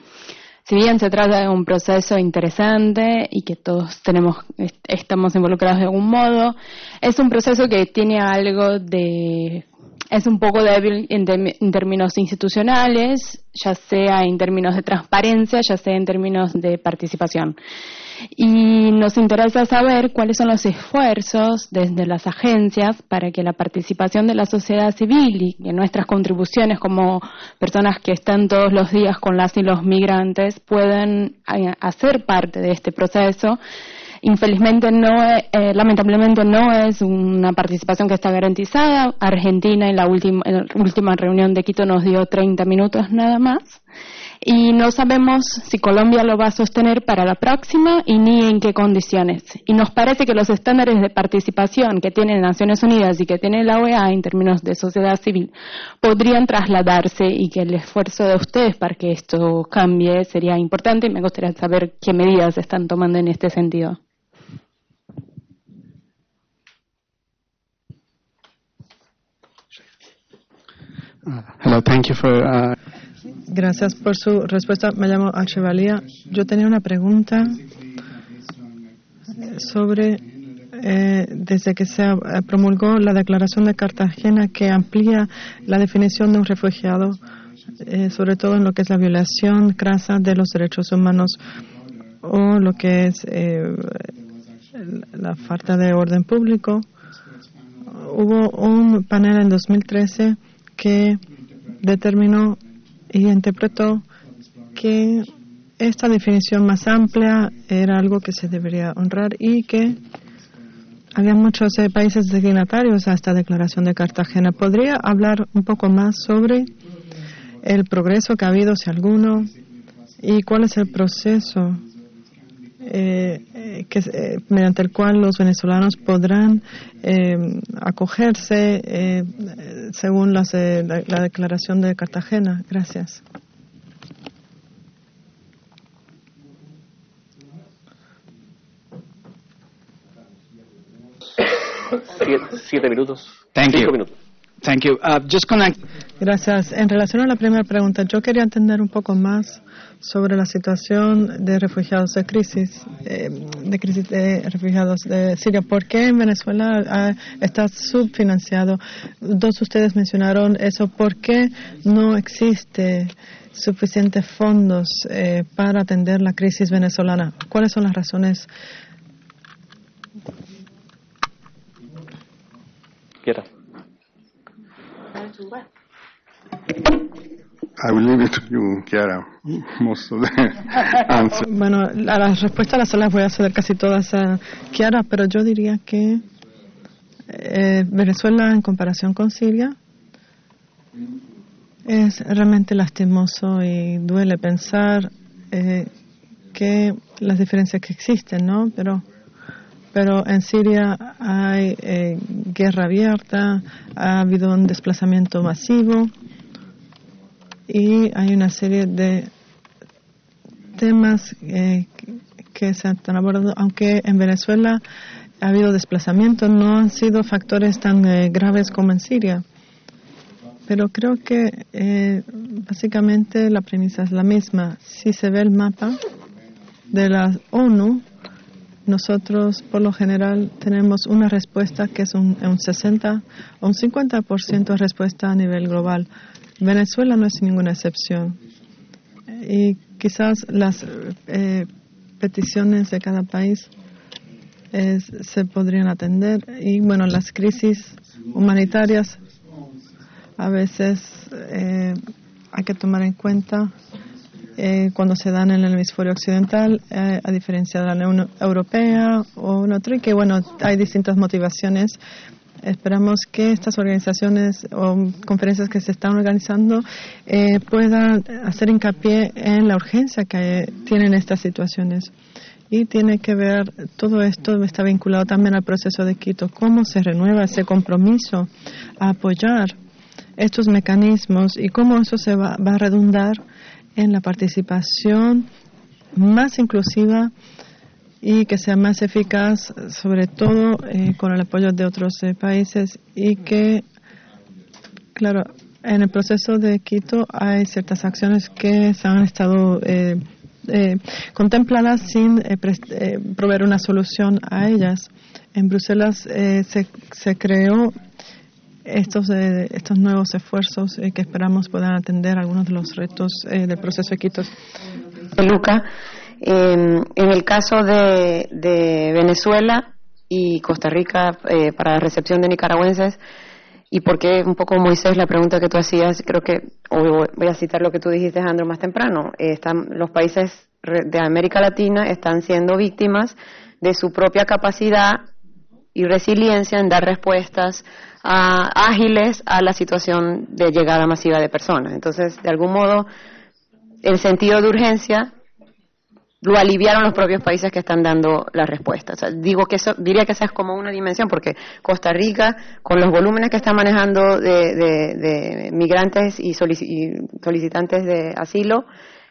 si bien se trata de un proceso interesante y que todos estamos involucrados de algún modo, es un proceso que tiene es un poco débil en términos institucionales, ya sea en términos de transparencia, ya sea en términos de participación. Y nos interesa saber cuáles son los esfuerzos desde las agencias para que la participación de la sociedad civil y que nuestras contribuciones como personas que están todos los días con las y los migrantes puedan hacer parte de este proceso. Infelizmente lamentablemente no es una participación que está garantizada. Argentina en la última reunión de Quito nos dio 30 minutos nada más. Y no sabemos si Colombia lo va a sostener para la próxima y ni en qué condiciones. Y nos parece que los estándares de participación que tienen Naciones Unidas y que tiene la OEA en términos de sociedad civil podrían trasladarse y que el esfuerzo de ustedes para que esto cambie sería importante y me gustaría saber qué medidas están tomando en este sentido. Hello, thank you for... Gracias por su respuesta. Me llamo Alchevalía. Yo tenía una pregunta sobre, desde que se promulgó la Declaración de Cartagena que amplía la definición de un refugiado, sobre todo en lo que es la violación crasa de los derechos humanos o lo que es la falta de orden público. Hubo un panel en 2013 que determinó y interpretó que esta definición más amplia era algo que se debería honrar y que había muchos países signatarios a esta declaración de Cartagena. ¿Podría hablar un poco más sobre el progreso que ha habido, si alguno, y cuál es el proceso mediante el cual los venezolanos podrán acogerse según la declaración de Cartagena? Gracias. Siete minutos. Thank you. 5 minutos. Thank you. Gracias. En relación a la primera pregunta, yo quería entender un poco más sobre la situación de refugiados de crisis de refugiados de Siria. ¿Por qué en Venezuela está subfinanciado? Dos de ustedes mencionaron eso. ¿Por qué no existe suficientes fondos para atender la crisis venezolana? ¿Cuáles son las razones? Quiera. I will leave it to you, Chiara, most of the answers. Bueno, las respuestas las voy a hacer casi todas a Chiara, pero yo diría que Venezuela, en comparación con Siria, es realmente lastimoso y duele pensar que las diferencias que existen, ¿no? Pero en Siria hay guerra abierta, ha habido un desplazamiento masivo y hay una serie de temas que se han abordado. Aunque en Venezuela ha habido desplazamiento, no han sido factores tan graves como en Siria. Pero creo que básicamente la premisa es la misma. Si se ve el mapa de la ONU, nosotros, por lo general, tenemos una respuesta que es un 60 o un 50% de respuesta a nivel global. Venezuela no es ninguna excepción. Y quizás las peticiones de cada país se podrían atender. Y, bueno, las crisis humanitarias A veces hay que tomar en cuenta cuando se dan en el hemisferio occidental, a diferencia de la Unión Europea o en otro, y que bueno, hay distintas motivaciones. Esperamos que estas organizaciones o conferencias que se están organizando puedan hacer hincapié en la urgencia que tienen estas situaciones. Y tiene que ver, todo esto está vinculado también al proceso de Quito, cómo se renueva ese compromiso a apoyar estos mecanismos y cómo eso se va a redundar en la participación más inclusiva y que sea más eficaz, sobre todo con el apoyo de otros países, y que, claro, en el proceso de Quito hay ciertas acciones que se han estado contempladas sin proveer una solución a ellas. En Bruselas se creó estos nuevos esfuerzos que esperamos puedan atender algunos de los retos del proceso de Quito. Luca, en el caso de Venezuela y Costa Rica para la recepción de nicaragüenses, y porque un poco, Moisés, la pregunta que tú hacías, creo que voy a citar lo que tú dijiste, Andrew, más temprano. Los países de América Latina están siendo víctimas de su propia capacidad y resiliencia en dar respuestas ágiles a la situación de llegada masiva de personas. Entonces, de algún modo, el sentido de urgencia lo aliviaron los propios países que están dando la respuesta. O sea, diría que esa es como una dimensión, porque Costa Rica, con los volúmenes que está manejando de migrantes y solicitantes de asilo,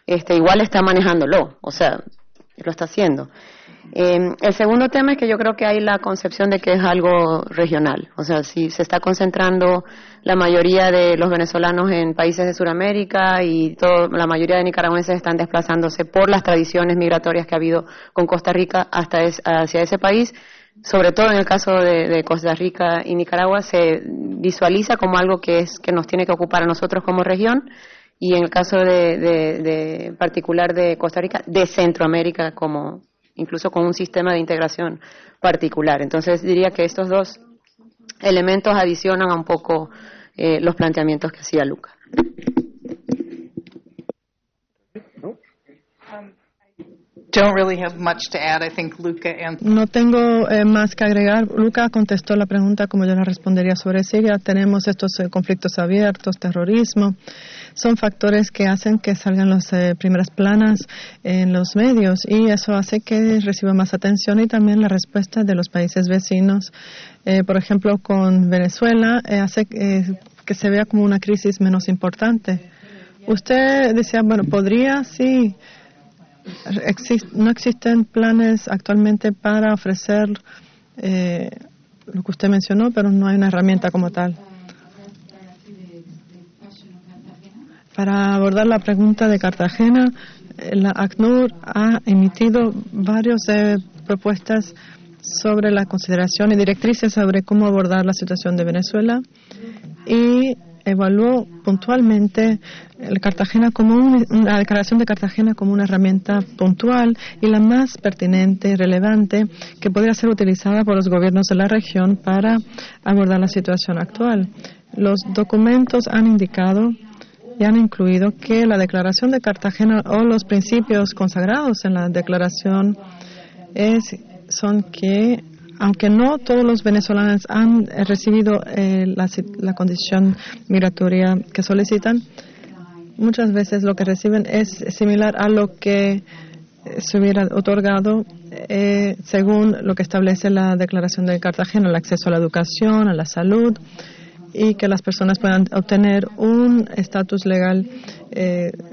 igual está manejándolo, o sea, lo está haciendo. El segundo tema es que yo creo que hay la concepción de que es algo regional. O sea, si se está concentrando la mayoría de los venezolanos en países de Sudamérica y la mayoría de nicaragüenses están desplazándose por las tradiciones migratorias que ha habido con Costa Rica hacia ese país, sobre todo en el caso de Costa Rica y Nicaragua, se visualiza como algo que nos tiene que ocupar a nosotros como región, y en el caso de particular de Costa Rica, de Centroamérica, incluso con un sistema de integración particular. Entonces diría que estos dos elementos adicionan a un poco los planteamientos que hacía Luca. Don't really have much to add. I think Luca answered. No tengo más que agregar. Luca contestó la pregunta como yo la respondería sobre Siria. Tenemos estos conflictos abiertos, terrorismo. Son factores que hacen que salgan las primeras planas en los medios, y eso hace que reciba más atención, y también la respuesta de los países vecinos. Por ejemplo, con Venezuela hace que se vea como una crisis menos importante. Usted decía, bueno, podría, sí. No existen planes actualmente para ofrecer lo que usted mencionó, pero no hay una herramienta como tal. Para abordar la pregunta de Cartagena, la ACNUR ha emitido varias propuestas sobre la consideración y directrices sobre cómo abordar la situación de Venezuela, y evaluó puntualmente la declaración de Cartagena como una herramienta puntual y la más pertinente y relevante que podría ser utilizada por los gobiernos de la región para abordar la situación actual. Los documentos han indicado y han incluido que la declaración de Cartagena o los principios consagrados en la declaración son que, aunque no todos los venezolanos han recibido la condición migratoria que solicitan, muchas veces lo que reciben es similar a lo que se hubiera otorgado según lo que establece la Declaración de Cartagena, el acceso a la educación, a la salud, y que las personas puedan obtener un estatus legal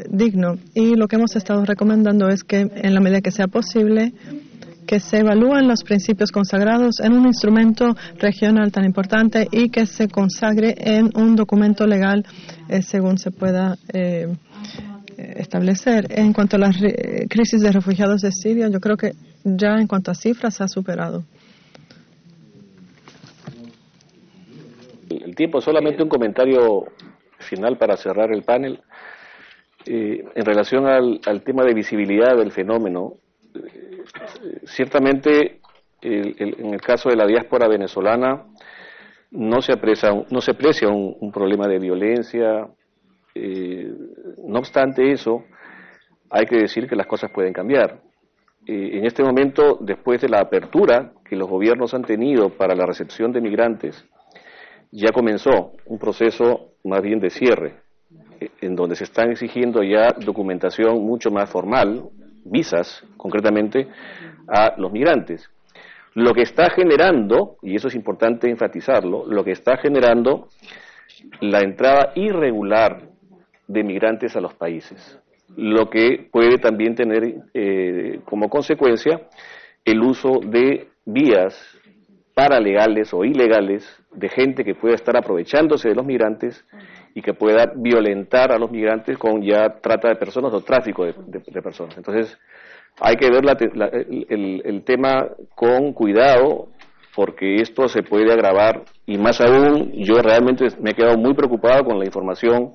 digno. Y lo que hemos estado recomendando es que, en la medida que sea posible, que se evalúen los principios consagrados en un instrumento regional tan importante y que se consagre en un documento legal según se pueda establecer. En cuanto a la crisis de refugiados de Siria, yo creo que ya en cuanto a cifras se ha superado. El tiempo, solamente un comentario final para cerrar el panel. En relación al tema de visibilidad del fenómeno, ciertamente en el caso de la diáspora venezolana no se aprecia un problema de violencia. No obstante eso, hay que decir que las cosas pueden cambiar. En este momento, después de la apertura que los gobiernos han tenido para la recepción de migrantes, ya comenzó un proceso más bien de cierre, en donde se están exigiendo ya documentación mucho más formal, visas concretamente, a los migrantes. Lo que está generando, y eso es importante enfatizarlo, lo que está generando la entrada irregular de migrantes a los países, lo que puede también tener como consecuencia el uso de vías paralegales o ilegales de gente que pueda estar aprovechándose de los migrantes y que pueda violentar a los migrantes con ya trata de personas o tráfico de personas. Entonces, hay que ver el tema con cuidado, porque esto se puede agravar, y más aún, yo realmente me he quedado muy preocupado con la información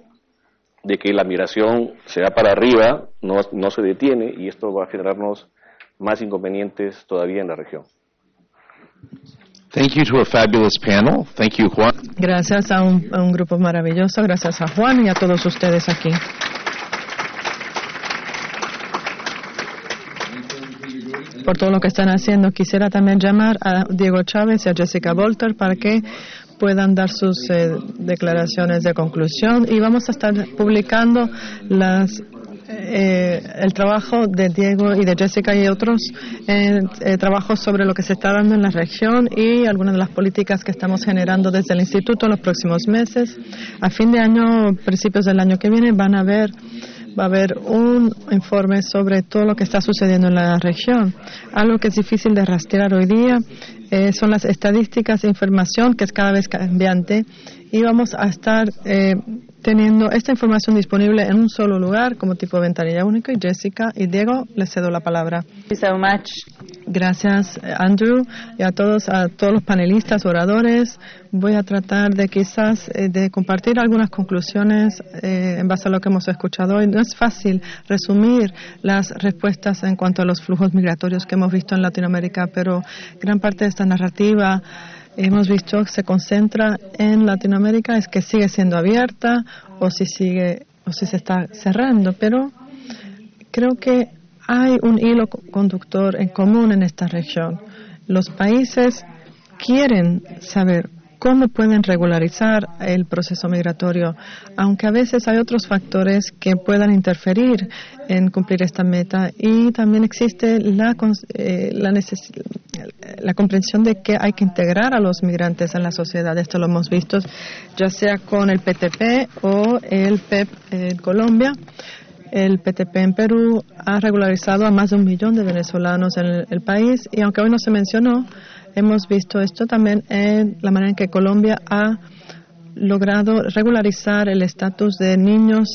de que la migración se va para arriba, no se detiene, y esto va a generarnos más inconvenientes todavía en la región. Thank you to a fabulous panel. Thank you, Juan. Gracias a un grupo maravilloso, gracias a Juan y a todos ustedes aquí. Por todo lo que están haciendo, quisiera también llamar a Diego Chávez y a Jessica Bolter para que puedan dar sus declaraciones de conclusión, y vamos a estar publicando el trabajo de Diego y de Jessica y otros trabajos sobre lo que se está dando en la región y algunas de las políticas que estamos generando desde el Instituto en los próximos meses. A fin de año, principios del año que viene, va a haber un informe sobre todo lo que está sucediendo en la región. Algo que es difícil de rastrear hoy día son las estadísticas e información, que es cada vez cambiante, y vamos a estar teniendo esta información disponible en un solo lugar como tipo de ventanilla única. Y Jessica y Diego, les cedo la palabra. Thank you so much. Gracias, Andrew, y a todos los panelistas, oradores. Voy a tratar de quizás de compartir algunas conclusiones en base a lo que hemos escuchado hoy. No es fácil resumir las respuestas en cuanto a los flujos migratorios que hemos visto en Latinoamérica, pero gran parte de esta narrativa hemos visto que se concentra en Latinoamérica, es que sigue siendo abierta o si se está cerrando, pero creo que hay un hilo conductor en común en esta región. Los países quieren saber cómo pueden regularizar el proceso migratorio, aunque a veces hay otros factores que puedan interferir en cumplir esta meta, y también existe la comprensión de que hay que integrar a los migrantes en la sociedad. Esto lo hemos visto ya sea con el PTP o el PEP en Colombia. El PTP en Perú ha regularizado a más de 1 millón de venezolanos en el país, y aunque hoy no se mencionó, hemos visto esto también en la manera en que Colombia ha logrado regularizar el estatus de niños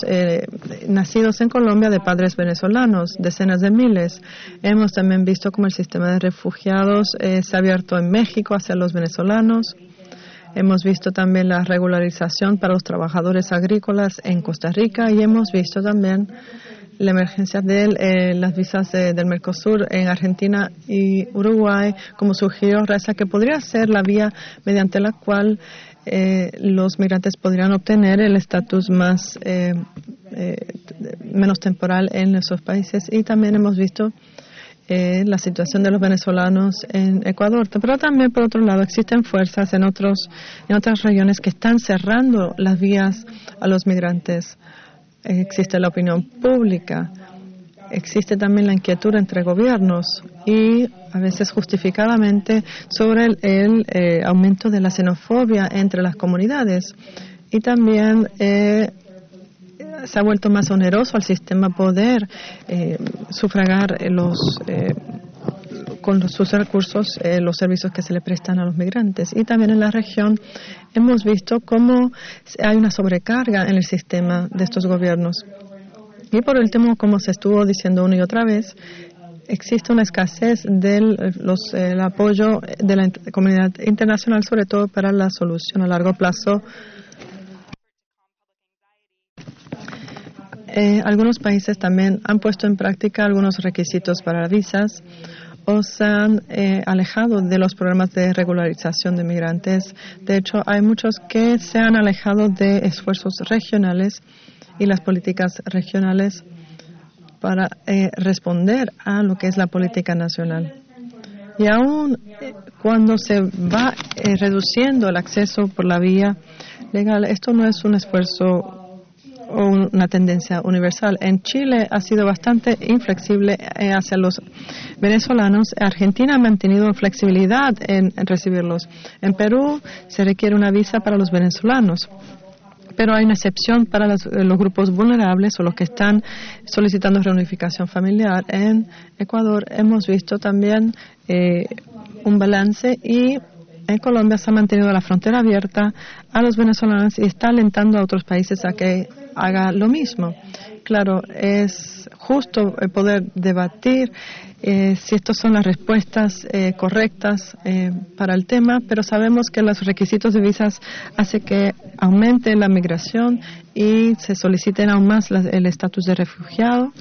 nacidos en Colombia de padres venezolanos, decenas de miles. Hemos también visto cómo el sistema de refugiados se ha abierto en México hacia los venezolanos. Hemos visto también la regularización para los trabajadores agrícolas en Costa Rica, y hemos visto también la emergencia de las visas del Mercosur en Argentina y Uruguay, como sugirió Reza, que podría ser la vía mediante la cual los migrantes podrían obtener el estatus menos temporal en esos países. Y también hemos visto la situación de los venezolanos en Ecuador. Pero también, por otro lado, existen fuerzas en otras regiones que están cerrando las vías a los migrantes. Existe la opinión pública, existe también la inquietud entre gobiernos y a veces justificadamente sobre el aumento de la xenofobia entre las comunidades, y también se ha vuelto más oneroso al sistema poder sufragar con sus recursos los servicios que se le prestan a los migrantes. Y también en la región hemos visto cómo hay una sobrecarga en el sistema de estos gobiernos. Y por último, como se estuvo diciendo una y otra vez, existe una escasez del apoyo de la comunidad internacional, sobre todo para la solución a largo plazo. Algunos países también han puesto en práctica algunos requisitos para visas o se han alejado de los programas de regularización de migrantes. De hecho, hay muchos que se han alejado de esfuerzos regionales y las políticas regionales para responder a lo que es la política nacional. Y aún cuando se va reduciendo el acceso por la vía legal, esto no es un esfuerzo o una tendencia universal. En Chile ha sido bastante inflexible hacia los venezolanos. Argentina ha mantenido flexibilidad en recibirlos. En Perú se requiere una visa para los venezolanos, pero hay una excepción para los grupos vulnerables o los que están solicitando reunificación familiar. En Ecuador hemos visto también un balance, y en Colombia se ha mantenido la frontera abierta a los venezolanos y está alentando a otros países a que haga lo mismo. Claro, es justo poder debatir si estas son las respuestas correctas para el tema, pero sabemos que los requisitos de visas hacen que aumente la migración y se soliciten aún más el estatus de refugiado,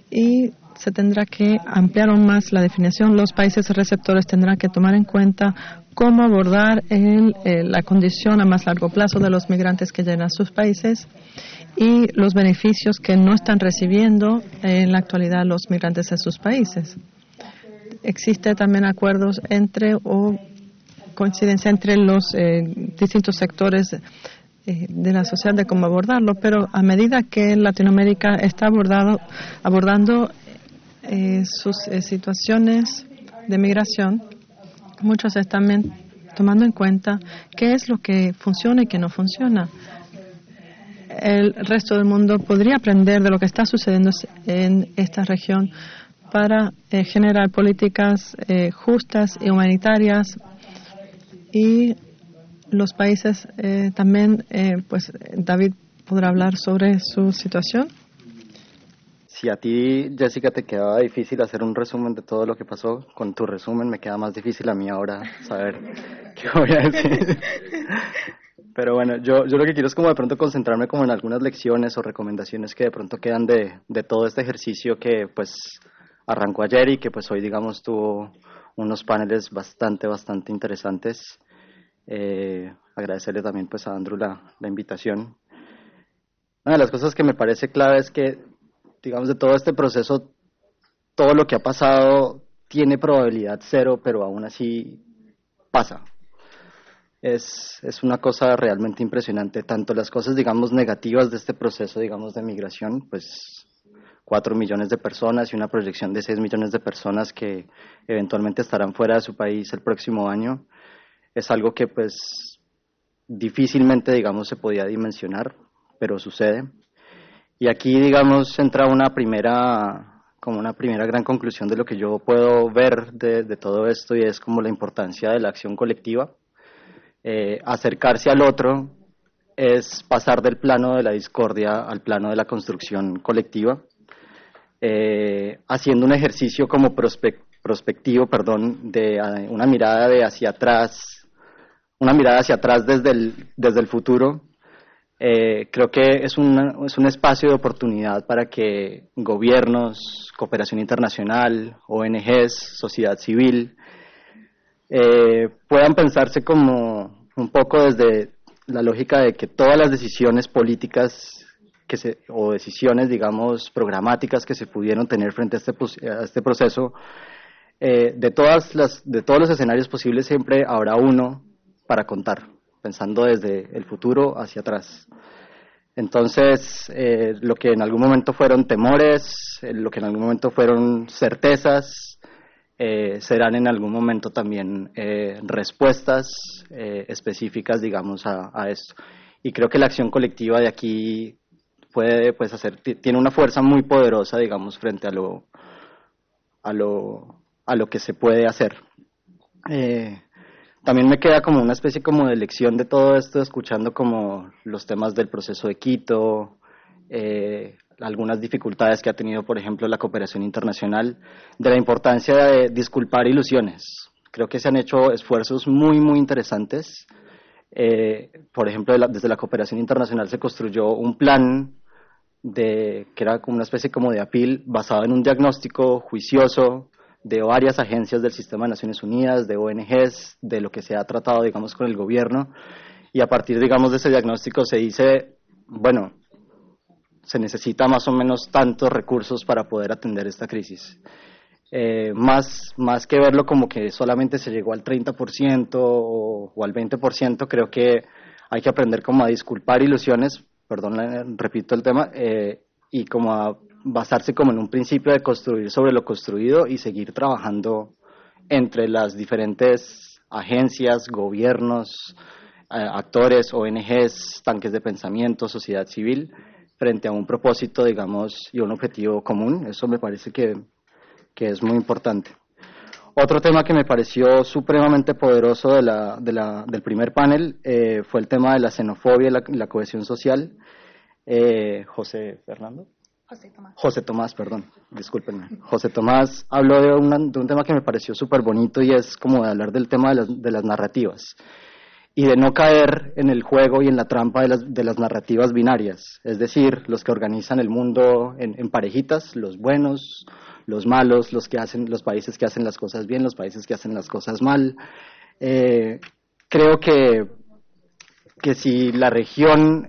y se tendrá que ampliar aún más la definición. Los países receptores tendrán que tomar en cuenta cómo abordar la condición a más largo plazo de los migrantes que llegan a sus países y los beneficios que no están recibiendo en la actualidad los migrantes en sus países. Existe también acuerdos o coincidencia entre los distintos sectores de la sociedad de cómo abordarlo, pero a medida que Latinoamérica está abordando sus situaciones de migración, muchos están tomando en cuenta qué es lo que funciona y qué no funciona. El resto del mundo podría aprender de lo que está sucediendo en esta región para generar políticas justas y humanitarias, y los países también, pues David podrá hablar sobre su situación. Si a ti, Jessica, te quedaba difícil hacer un resumen de todo lo que pasó, con tu resumen me queda más difícil a mí ahora saber qué voy a decir. Pero bueno, yo lo que quiero es como de pronto concentrarme como en algunas lecciones o recomendaciones que de pronto quedan de todo este ejercicio que pues arrancó ayer y que pues hoy digamos tuvo unos paneles bastante interesantes. Agradecerle también pues a Andrew la invitación. Una de las cosas que me parece clave es que digamos de todo este proceso, todo lo que ha pasado tiene probabilidad cero, pero aún así pasa. Es una cosa realmente impresionante, tanto las cosas, digamos, negativas de este proceso, digamos, de migración, pues 4 millones de personas y una proyección de 6 millones de personas que eventualmente estarán fuera de su país el próximo año, es algo que, pues, difícilmente, digamos, se podía dimensionar, pero sucede. Y aquí, digamos, entra una primera gran conclusión de lo que yo puedo ver de todo esto, y es como la importancia de la acción colectiva. Acercarse al otro es pasar del plano de la discordia al plano de la construcción colectiva, haciendo un ejercicio como prospectivo, de una mirada hacia atrás desde el futuro. Creo que es un espacio de oportunidad para que gobiernos, cooperación internacional, ONGs, sociedad civil, puedan pensarse como un poco desde la lógica de que todas las decisiones políticas o decisiones, digamos, programáticas que se pudieron tener frente a este proceso, de todos los escenarios posibles siempre habrá uno para contar, pensando desde el futuro hacia atrás. Entonces, lo que en algún momento fueron temores, lo que en algún momento fueron certezas, serán en algún momento también respuestas específicas, digamos, a esto. Y creo que la acción colectiva de aquí puede, pues, tiene una fuerza muy poderosa, digamos, frente a lo que se puede hacer. También me queda como una especie como de lección de todo esto, escuchando como los temas del proceso de Quito, algunas dificultades que ha tenido, por ejemplo, la cooperación internacional, de la importancia de disculpar ilusiones. Creo que se han hecho esfuerzos muy interesantes. Por ejemplo, desde la cooperación internacional se construyó un plan que era como una especie como de appeal basado en un diagnóstico juicioso de varias agencias del sistema de Naciones Unidas, de ONGs, de lo que se ha tratado, digamos, con el gobierno, y a partir, digamos, de ese diagnóstico se dice, bueno, se necesita más o menos tantos recursos para poder atender esta crisis. Más que verlo como que solamente se llegó al 30% o al 20%, creo que hay que aprender como a disculpar ilusiones, perdón, repito el tema, y como a basarse como en un principio de construir sobre lo construido y seguir trabajando entre las diferentes agencias, gobiernos, actores, ONGs, tanques de pensamiento, sociedad civil, frente a un propósito, digamos, y un objetivo común. Eso me parece que es muy importante. Otro tema que me pareció supremamente poderoso del primer panel fue el tema de la xenofobia y la cohesión social. José Tomás, perdón, discúlpenme. José Tomás habló de un tema que me pareció súper bonito y es como de hablar del tema de las narrativas y de no caer en el juego y en la trampa de las narrativas binarias, es decir, los que organizan el mundo en parejitas, los buenos, los malos, los países que hacen las cosas bien, los países que hacen las cosas mal. Creo que si la región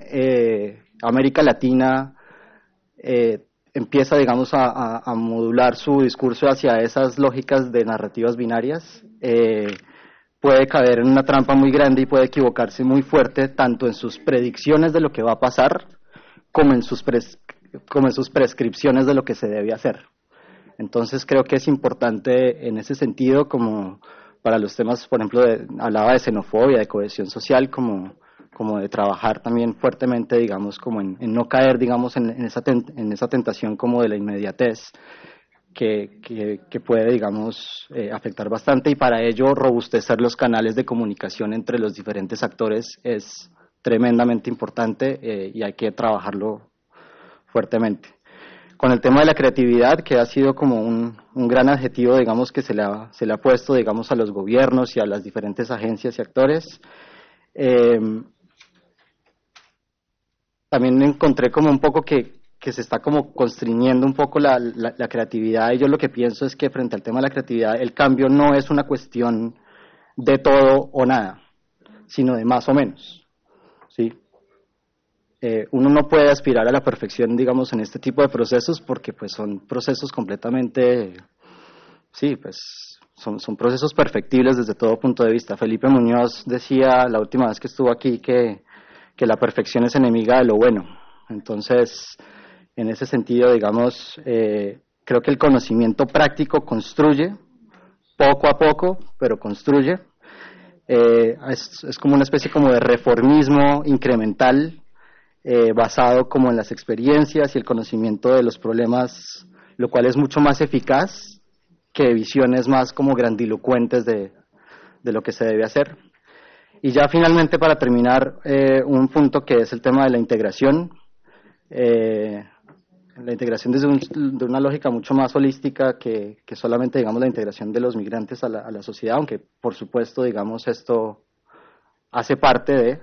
América Latina empieza, digamos, a modular su discurso hacia esas lógicas de narrativas binarias, puede caer en una trampa muy grande y puede equivocarse muy fuerte, tanto en sus predicciones de lo que va a pasar, como en sus prescripciones de lo que se debe hacer. Entonces creo que es importante en ese sentido, como para los temas, por ejemplo, hablaba de xenofobia, de cohesión social, como de trabajar también fuertemente, digamos, como en no caer, digamos, en esa tentación como de la inmediatez que puede, digamos, afectar bastante, y para ello robustecer los canales de comunicación entre los diferentes actores es tremendamente importante y hay que trabajarlo fuertemente. Con el tema de la creatividad, que ha sido como un gran adjetivo, digamos, que se le ha puesto, digamos, a los gobiernos y a las diferentes agencias y actores, también encontré como un poco que se está como constriñendo un poco la creatividad, y yo lo que pienso es que frente al tema de la creatividad el cambio no es una cuestión de todo o nada, sino de más o menos, ¿sí? Uno no puede aspirar a la perfección, digamos, en este tipo de procesos porque pues son procesos completamente, sí, pues son procesos perfectibles desde todo punto de vista. Felipe Muñoz decía la última vez que estuvo aquí que la perfección es enemiga de lo bueno. Entonces, en ese sentido, digamos, creo que el conocimiento práctico construye, poco a poco, pero construye. Es como una especie como de reformismo incremental, basado como en las experiencias y el conocimiento de los problemas, lo cual es mucho más eficaz que visiones más como grandilocuentes de lo que se debe hacer. Y ya finalmente, para terminar, un punto que es el tema de la integración. La integración desde de una lógica mucho más holística que solamente, digamos, la integración de los migrantes a la sociedad, aunque por supuesto, digamos, esto hace parte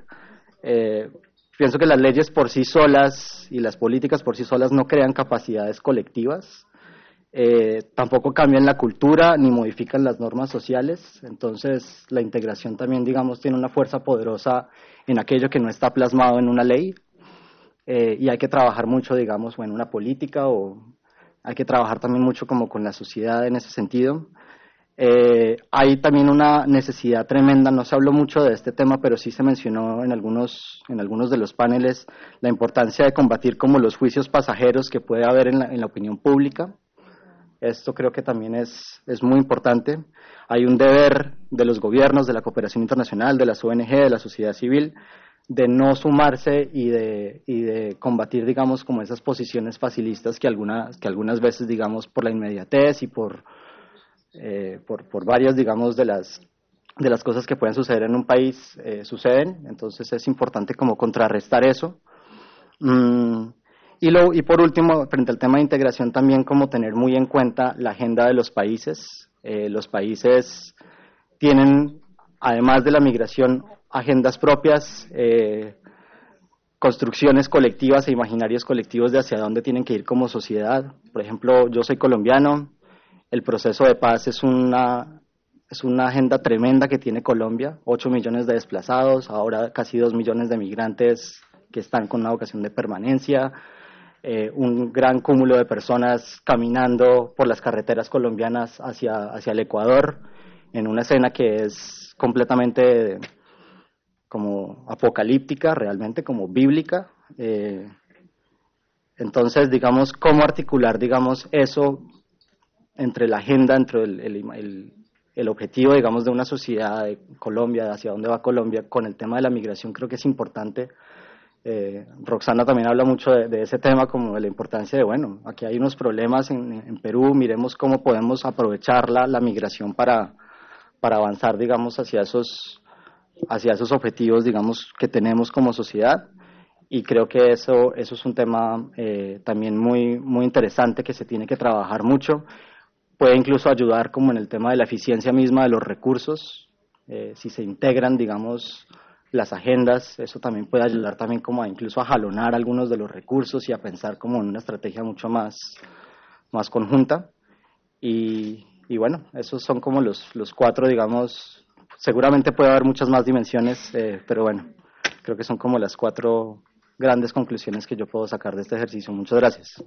de... pienso que las leyes por sí solas y las políticas por sí solas no crean capacidades colectivas, tampoco cambian la cultura ni modifican las normas sociales. Entonces la integración también, digamos, tiene una fuerza poderosa en aquello que no está plasmado en una ley, y hay que trabajar mucho, digamos, o en una política, o hay que trabajar también mucho como con la sociedad en ese sentido. Hay también una necesidad tremenda, no se habló mucho de este tema, pero sí se mencionó en algunos de los paneles, la importancia de combatir como los juicios pasajeros que puede haber en la opinión pública. Esto creo que también es muy importante. Hay un deber de los gobiernos, de la cooperación internacional, de las ONG, de la sociedad civil, de no sumarse y de combatir, digamos, como esas posiciones facilistas que algunas veces, digamos, por la inmediatez y por varias, digamos, de las cosas que pueden suceder en un país suceden. Entonces es importante como contrarrestar eso. Y por último, frente al tema de integración, también como tener muy en cuenta la agenda de los países. Los países tienen, además de la migración, agendas propias, construcciones colectivas e imaginarios colectivos de hacia dónde tienen que ir como sociedad. Por ejemplo, yo soy colombiano, el proceso de paz es una agenda tremenda que tiene Colombia, 8 millones de desplazados, ahora casi 2 millones de migrantes que están con una vocación de permanencia, un gran cúmulo de personas caminando por las carreteras colombianas hacia el Ecuador, en una escena que es completamente como apocalíptica, realmente como bíblica. Entonces, digamos, ¿cómo articular, digamos, eso entre la agenda, entre el objetivo, digamos, de una sociedad de Colombia, hacia dónde va Colombia, con el tema de la migración? Creo que es importante. Roxana también habla mucho de ese tema, como de la importancia de, bueno, aquí hay unos problemas en Perú, miremos cómo podemos aprovechar la migración para avanzar, digamos, hacia esos objetivos, digamos, que tenemos como sociedad. Y creo que eso es un tema también muy, muy interesante que se tiene que trabajar mucho. Puede incluso ayudar como en el tema de la eficiencia misma de los recursos, si se integran, digamos, las agendas, eso también puede ayudar también como incluso a jalonar algunos de los recursos y a pensar como en una estrategia mucho más conjunta. Y bueno, esos son como los 4, digamos, seguramente puede haber muchas más dimensiones, pero bueno, creo que son como las 4 grandes conclusiones que yo puedo sacar de este ejercicio. Muchas gracias.